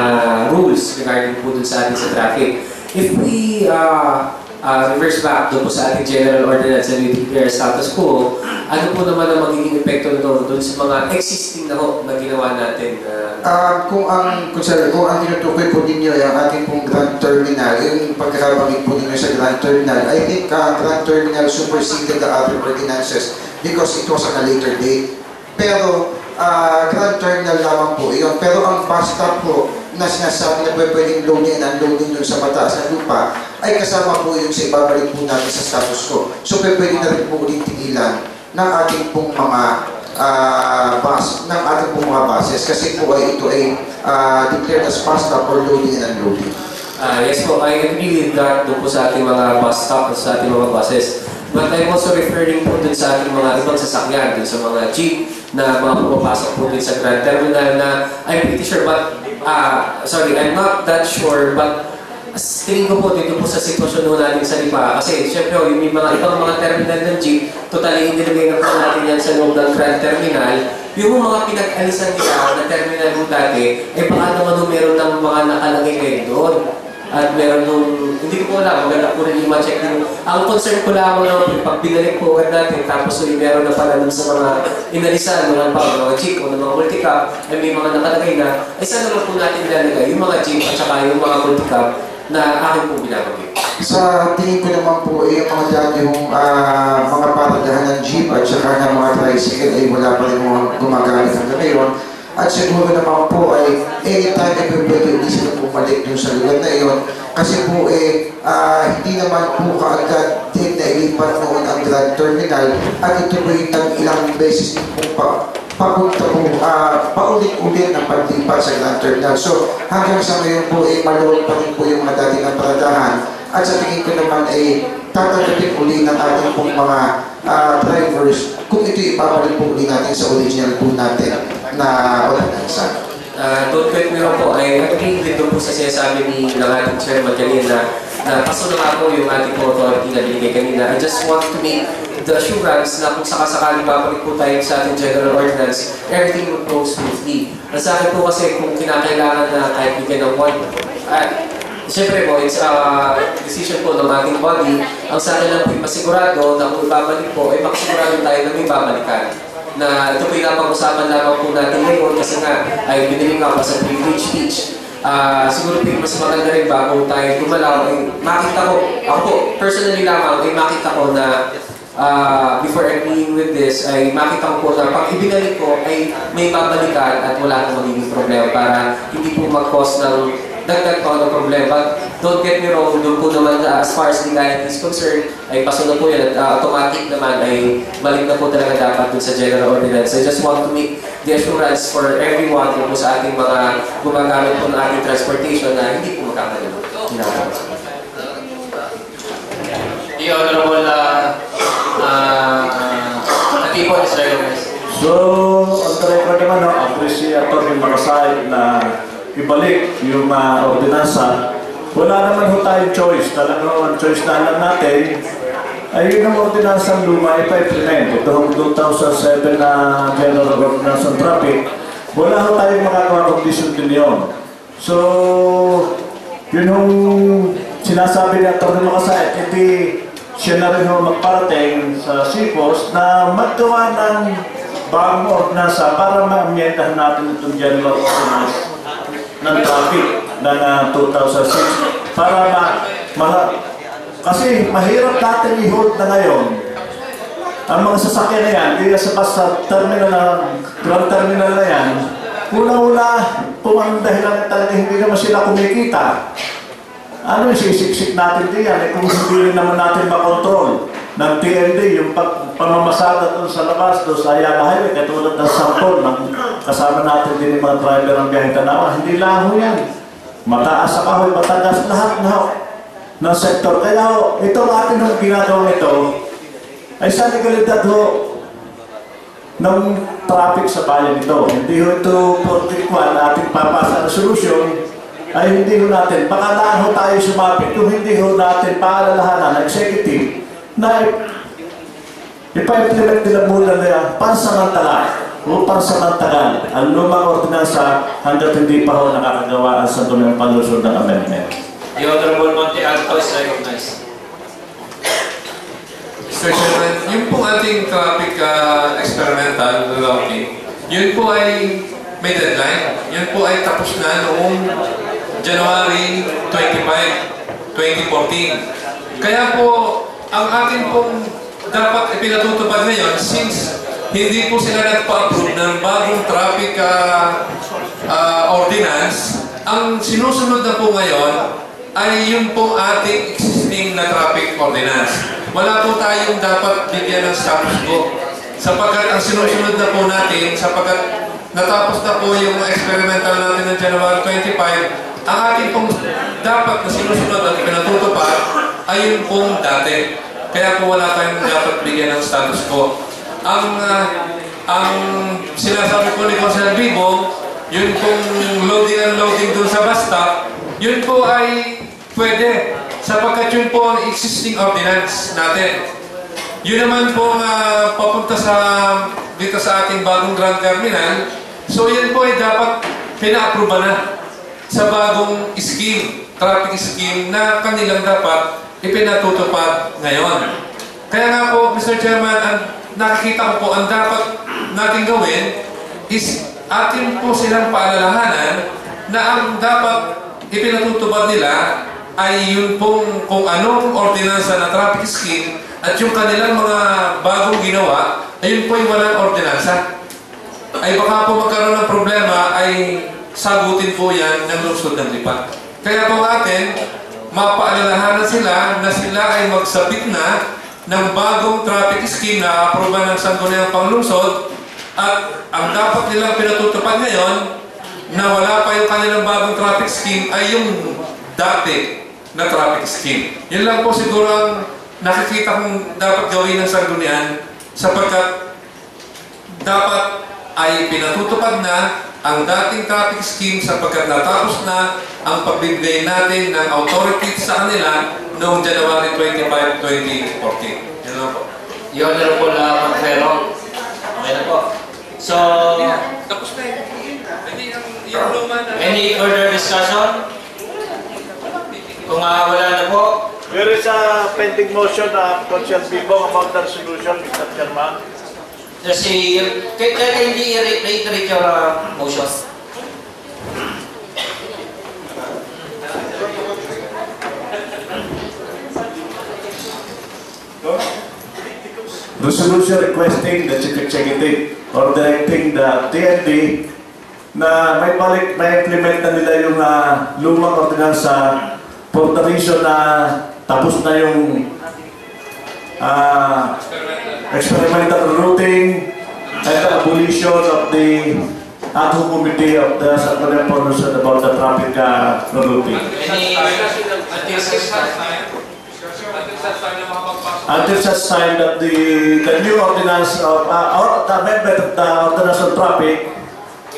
rules regarding po dun sa ating sa traffic. If we reverse back doon po sa ating general ordinance and we declare status quo, ano po naman ang magiging epekto nito doon sa mga existing na ginawa natin? Kung ang tinutukoy po ninyo yung ating pong Grand Terminal, yung pagkakabangit po ninyo sa Grand Terminal, I think Grand Terminal superseded the other ordinances because it was on a later date. Pero Grand Terminal lamang po yun. Pero ang bus stop po na sinasabi na pwedeng loading and unloading dun sa mataas na lupa ay kasama po yung sa ibabalik po natin sa status quo. So pwede na rin po ulit tigilan ng ating pong mga buses kasi po ay ito ay declared as bus stop or loading and unloading. Yes po, I agree with that doon po sa ating mga bus stop at sa ating mga buses. But I'm also referring po dun sa ating mga ibang sasakyan, dun sa mga jeep na mga pumapasok po dun sa Grand Terminal na I'm pretty sure, but, sorry, I'm not that sure, but tingin ko po dito po sa sitwasyon po natin sa Lipa, kasi syempre yung may mga ibang mga terminal ng jeep, totally inilagay na po natin yan sa loob ng Grand Terminal. Yung mga pinag-alisan nila na terminal po dati, eh baka naman meron ng mga nakalagay ngayon doon. At meron nung, hindi ko po alam, maganda po rin yung ma-check din. Ang concern ko lang naman, pag binalik po agad natin, tapos meron na pala dun sa mga inalisan, mga jeep o mga multi-cab, ay may mga nakalagay na, ay saan naman po natin ilalagay yung mga jeep at saka yung mga multi-cab na akin po binabagay. Sa tingin ko naman po, yung mga dati yung mga paradahan ng jeep at saka ng mga tricycle ay wala pa rin mga gumagamit hanggang ngayon. At siguro naman po ay anytime everybody ulisip na bumalik dun sa lugar na iyon. Kasi po hindi naman po kaagad din na ilipat noon ang Grand Terminal at ito po yung ilang beses po papunta po, paulit-ulit ang paglipat sa Grand Terminal. So hanggang sa ngayon po maluwag pa rin po yung mga dating na paradahan. At sa tingin ko naman tatanggapin uli ng ating pong mga drivers kung ito ipapalik po uli natin sa original po natin na ordinansa. Don't get me wrong po, I agree dito po sa sinasabi ni ng ating chairman kanina na paso na nga po yung ating authority na binigay kanina. I just want to make the assurance na kung sakasakali babalik po tayo sa ating general ordinance, everything will go smoothly. Sa akin po kasi kung kinakailangan na kahit bigyan ng one, siyempre po, it's decision po ng ating body. Ang sa akin lang po yung masigurado na kung ibabalik po, ay makasigurado tayo na may babalikan. Na ito po yung napag-usapan lamang po natin ngayon kasi nga ay binili nga pa sa privilege speech. Siguro po yung mas maganda rin bago tayo gumalaw, ay makita ko, ako po, personally lamang, ay makita ko na before agreeing with this, ay makita ko po na pag ibinalik ko ay may babalikan at wala nang magiging problema para hindi po mag-cause ng dagdag pa ng problema. Don't get me wrong, doon po naman as far as legality is concerned, ay paso na po yan at automatic naman ay balik na po talaga dapat dun sa general ordinance. I just want to make the assurance for everyone po sa ating mga gumagamit po ng ating transportation na hindi po magkakalala. The Honorable Atipo Israel. So, on the record naman, appreciate yung mga side na ibalik yung ordinansa. Wala naman ho tayong choice. Talagang ang choice na alam natin ay yun ang ordinansang luma ipa-implement. Ito ang 2007 na General Ordinance on Traffic. Wala ho tayong makagawa kondisyon din yun. So, yun yung sinasabi ni Atty. Makasait, hindi siya na rin ho magparating sa CIPOS na maggawa ng bagong ordinansa para ma-amyendahan natin itong General Ordinance ng traffic ng 2006 para kasi mahirap natin i-hold na ngayon ang mga sasakyan na yan, kaya sa terminal na Grand Terminal na yan, una-una kung ang dahilan talaga hindi naman sila kumikita, ano yung sisiksik natin diyan kung hindi rin naman natin makontrol ng TND, yung pamamasada doon sa labas, doon sa Ayala Highway, katulad ng sampol, kasama natin din yung mga driver ng biyaheng Tanawa. Hindi lang ho yan. Mataas sa kahoy, matagas lahat ng sektor. Kaya ho, itong atin hong ginagawa ito, ay sa legalidad ho ng traffic sa bayan ito. Hindi ho ito portikwan ating papasa na solusyon, ay hindi ho natin. Baka laan ho tayo sumapit kung hindi ho natin paalalahanan ng executive na ipa-implement nila muna na pansamantala o pansamantagal ang lumang ordinansa hanggat hindi pa ho nakakagawa ang sangguniang panlusod ng amendment. The Honorable Monte Alto is recognized. Mr. Chairman, yung po ating traffic experimental routing, yun po ay may deadline. Yun po ay tapos na noong January 25, 2014. Kaya po, ang ating pong dapat ipinatutupad ngayon, since hindi po sila nagpa-approve ng bagong traffic ordinance, ang sinusunod na po ngayon ay yung po ating existing na traffic ordinance. Wala po tayong dapat bigyan ng status quo. Sapagkat ang sinusunod na po natin, sapagkat natapos na po yung experimental natin ng January 25, ang ating pong dapat na sinusunod at pinatutupad ay yung pong dati. Kaya po wala tayong dapat bigyan ng status quo. Ang sinasabi po ni Consul Bibo, yun pong loading and loading dun sa bus stop, yun po ay pwede sapagkat yun po ang existing ordinance natin. Yun naman po papunta dito sa ating bagong Grand Terminal, so yun po ay dapat pina-aproba na sa bagong scheme, traffic scheme na kanilang dapat ipinatutupad ngayon. Kaya nga po, Mr. Chairman, nakikita ko po ang dapat natin gawin is atin po silang paalalahanan na ang dapat ipinatutupad nila ay yun pong kung anong ordinansa na traffic scheme at yung kanilang mga bagong ginawa ay yun po yung walang ordinansa. Ay baka po magkaroon ng problema ay sagutin po yan ng lungsod ng Lipa. Kaya po atin, mapaalalahanan sila na sila ay magsabit na ng bagong traffic scheme na aproba ng Sangguniang Panglungsod at ang dapat nilang pinatutupad ngayon na wala pa yung kanilang bagong traffic scheme ay yung dati na traffic scheme. Yun lang po siguro ang nakikita kong dapat gawin ng Sanggunian sapagkat dapat ay pinatutupad na ang dating traffic scheme sapagkat natapos na ang pagbibigay natin ng authority sa kanila noong January 25, 2014. Yan lang po. Yung Honorable Manfero. Okay na po. So, tapos na yung luma na... Any further discussion? Kung wala na po. There is a pending motion na Consul Bibo about the resolution, Mr. Chairman. Kasi, kaya hindi i-reiterate your motion. Resolution requesting the Chief Executive or directing the TND na may implement na nila yung lumang ordinansa for the reason na tapos na yung experimental routing and the abolition of the ad hoc committee of the Sangguniang Panglungsod about the traffic routing. Until such time that the new ordinance of or the amendment of the ordinance on traffic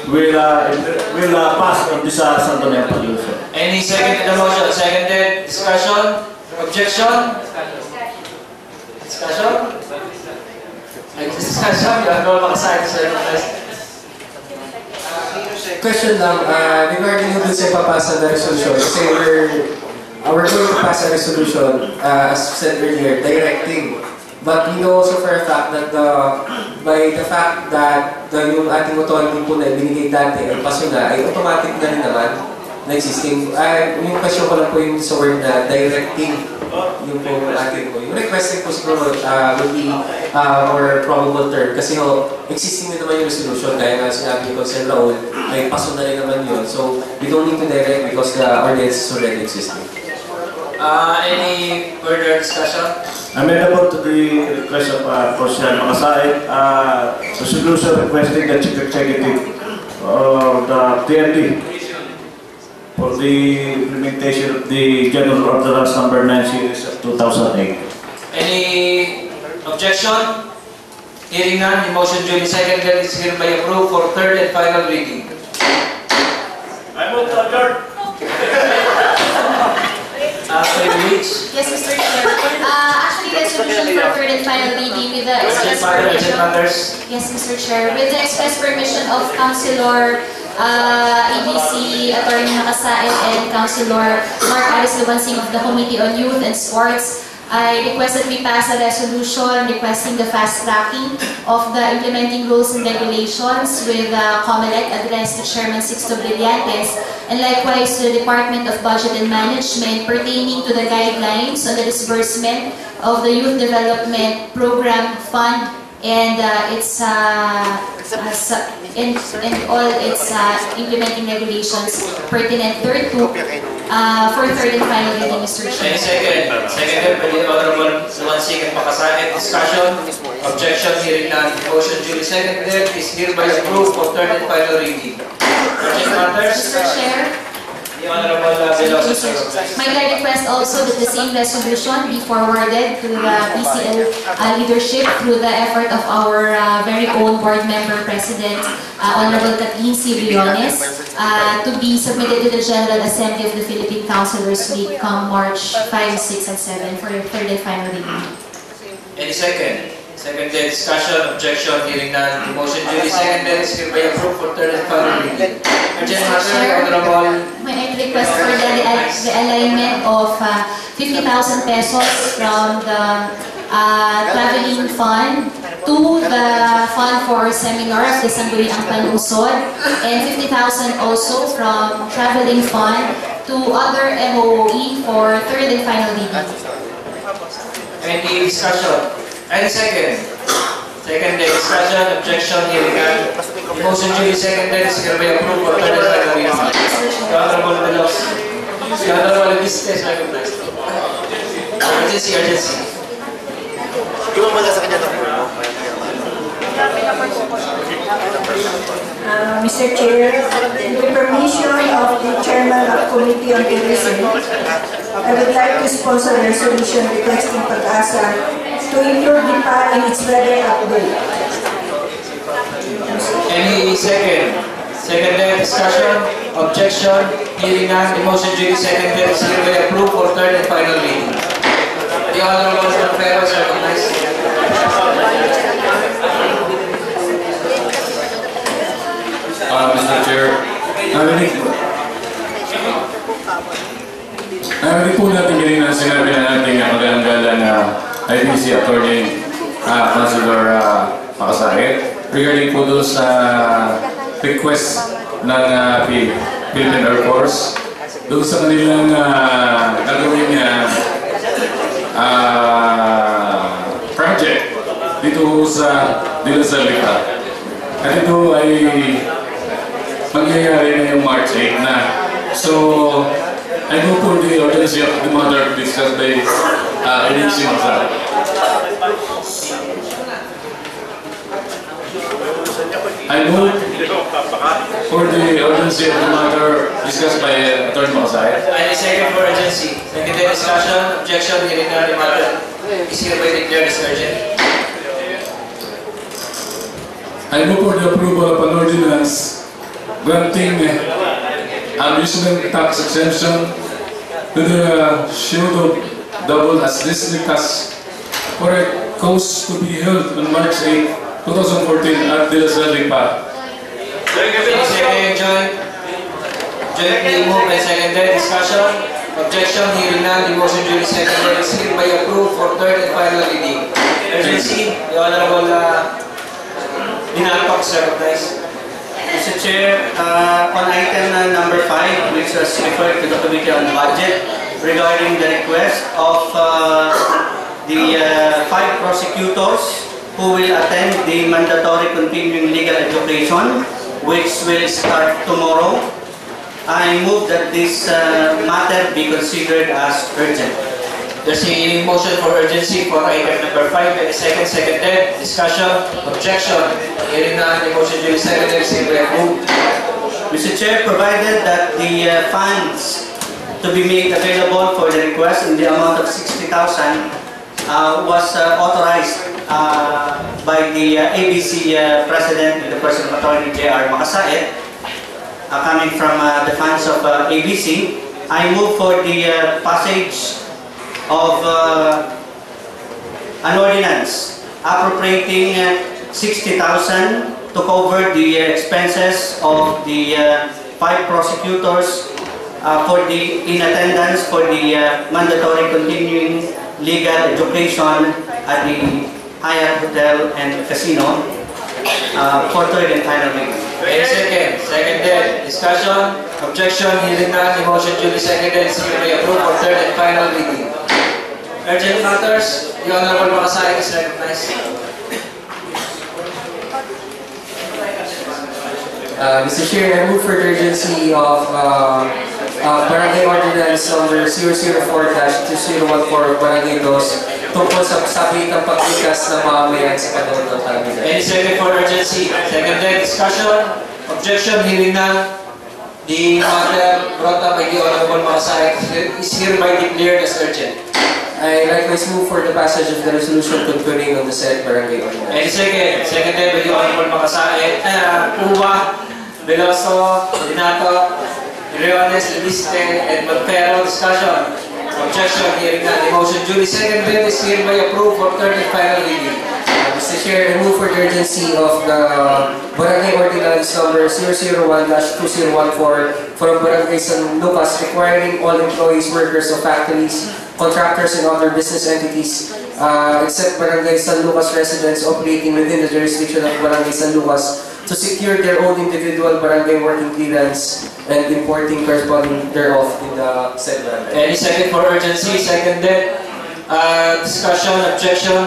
will pass on this Sangguniang Panglungsod. Any second to the motion? Seconded? Discussion? Objection? Discussion? Discussion? You have no makasayang sa Question lang, regarding dun sa ipapasa na resolution, kasi we're going to pass a resolution, as said earlier, directing. But we know also for a fact that by the fact that yung ating authority po na binigay dati ay paso na, ay automatic na rin naman na existing. Yung question ko lang po yung sa word na directing yung po ating po. Yung requesting po siguro would be more probable term kasi existing na naman yung resolution kaya nga sinabi ni Consul Raul ay paso na rin naman yun. So we don't need to direct because the ordinance is already existing. Any further discussion? Amenable to the request of Consul Makasait, resolution requesting the Chief Executive of the TND for the implementation of the General Ordinance Number 9 Series of 2008. Any objection? Hearing none, the motion duly seconded is hereby approved for third and final reading. I move to adjourn. Yes, Mr. Chair. Actually, resolution for third and final reading with the express permission. Yes, Mr. Chair. With the express permission of Councilor ABC Attorney Makasait and Councilor Mark Aris Lubansing of the Committee on Youth and Sports, I request that we pass a resolution requesting the fast tracking of the implementing rules and regulations with COMELEC addressed to Chairman Sixto Brillantes and likewise to the Department of Budget and Management pertaining to the guidelines on the disbursement of the Youth Development Program Fund and all its implementing regulations pertinent thereto for third and final reading, Mr. Chair. Seconded by the Honorable Lubansing and Makasait. Discussion? Objection? Hearing none. Motion duly seconded is hereby approved for third and final reading. Urgent matters? Mr. Chair. The Honorable Veloso, sir. Might I request also that the same resolution be forwarded to the PCL leadership through the effort of our very own board member president, Honorable Kathleen C. Briones, to be submitted to the General Assembly of the Philippine Councilors League come March 5, 6, and 7 for your third and final reading. Any second? Seconded discussion, objection, hearing none. The motion duly seconded is hereby approved for third and final reading. Urgent matter, Honorable. May I request for the realignment of 50,000 pesos from the traveling fund to the fund for seminar of the Sangguniang Panlungsod, and 50,000 also from traveling fund to other MOE for third and final reading. Any discussion? Any second? Seconded discussion, objection, hearing none. The motion duly seconded is hereby approved for third and final reading. The Honorable Veloso. The Honorable Vistes recognized. Urgency. Mr. Chair, with permission of the Chairman of Committee on Tourism, I would like to sponsor a resolution requesting Pag-asa to include the PA in its weather update. Any second? Seconded discussion, objection, hearing none. The motion duly seconded is hereby approved for third and final reading. The Honorable Conferro is recognized. Mr. Chair, narinig po natin kanina sinabi na natin ang magandang na IBC Attorney Councilor Makasahit regarding po doon sa request ng Philippine Air Force doon sa kanilang gagawin niya project dito sa Lipa. At ito ay mangyayari na yung March 8 na. So, I go for the urgency of the matter discussed by agency Masa. I move for the urgency of the matter discussed by Attorney Makasahit. Any second for urgency? Seconded discussion, objection, hearing none. The matter is hereby declared as urgent. I move for the approval of an ordinance granting additional tax exemption to the shield of double as district tax for a cause to be held on March 8, 2014 at De La Salle, Lipa. Second jointly moved and seconded discussion, objection, hearing none. The motion duly seconded is hereby approved for third and final reading. Urgency, the Honorable Dinalpak is recognized. Mr. Chair, on item number 5, which was referred to the Committee on Budget regarding the request of the 5 prosecutors who will attend the mandatory continuing legal education, which will start tomorrow, I move that this matter be considered as urgent. There's a motion for urgency for item number 5 and a seconded discussion, objection, hearing none. The motion duly seconded is hereby approved. Mr. Chair, provided that the funds to be made available for the request in the amount of 60,000 was authorized by the ABC President, the person of Attorney J.R. Makasahit, coming from the funds of ABC, I move for the passage of an ordinance appropriating 60,000 to cover the expenses of the 5 prosecutors in attendance for the mandatory continuing legal education at the Hyatt Hotel and Casino for third and final reading. Seconded discussion, objection, hearing none. The motion duly seconded is hereby approved for third and final reading. Urgent matters, the Honorable Makasahit is recognized. Mr. Chair, I move for the urgency of Barangay Ordinance number 004-2014 Barangay Dos tungkol sa sabitang paglikas ng mamamayan sa panahon ng pandemya. Any second for urgency? Seconded discussion, objection, hearing none. the matter brought up by the Honorable Makasait is hereby declared as urgent. I likewise move for the passage of the resolution conferring on the said barangay ordinance. And second, seconded by the Honorable Makasait, Uva, Veloso, Dinato, Riones, Libiste, and Montero. Discussion. Objection. Hearing none. The motion duly seconded is hereby approved for third and final reading. Mr. Chair, I move for the urgency of the Barangay Ordinance number 001-2014 from Barangay San Lucas requiring all employees, workers of factories, contractors, and other business entities except Barangay San Lucas residents operating within the jurisdiction of Barangay San Lucas to secure their own individual barangay working clearance and importing corresponding thereof in the said barangay. Any second for urgency? Seconded. Discussion, objection.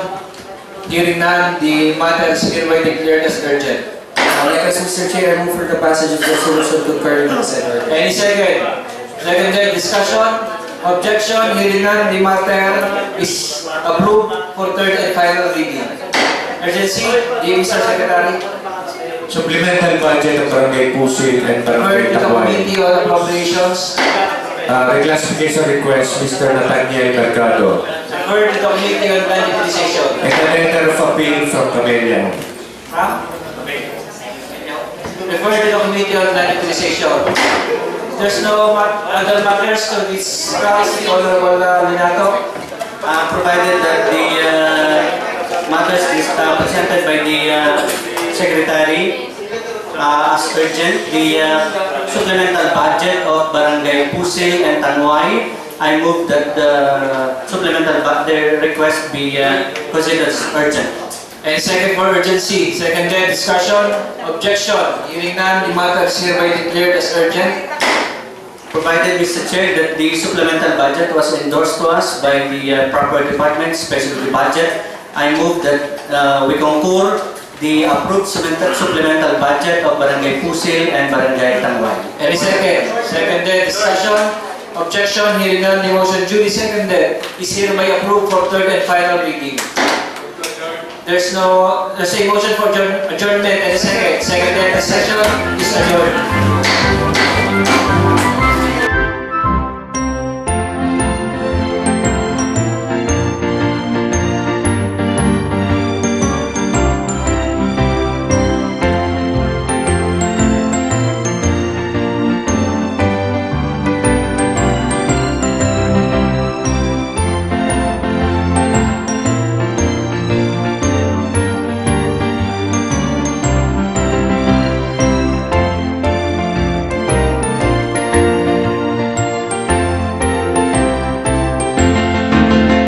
Hearing none, the matter is hereby declared as urgent. Likewise, Mr. Chair, I move for the passage of the resolution concurring with the said order. Any second? Seconded. Discussion, objection. Hearing none, the matter is approved for third and final reading. Urgency, the Mr. Secretary. Supplemental budget of Barangay Pusil and Refer Barangay to the Taguay. Committee on Appropriations. Reclassification request, Mr. Nathaniel Mercado. Refer to the Committee on Land Utilization. And a letter of appeal from Camellia. Refer to the Committee on Land Utilization. There's no other matters to discuss, the Honorable Linato. Provided that the matters is presented by the Secretary as urgent, the supplemental budget of Barangay Pusil and Tanway, I move that the the request be considered as urgent. And second for urgency. Seconded. Discussion. Objection. Hearing none, the matter is hereby declared as urgent. Provided, Mr. Chair, that the supplemental budget was endorsed to us by the proper department, especially the budget, I move that we concur the approved supplemental budget of Barangay Pusil and Barangay Tanway. Any second? Seconded. Discussion. Objection. Hearing none, the motion duly seconded is hereby approved for third and final reading. There's a motion for adjournment and a second. Seconded. The session is adjourned.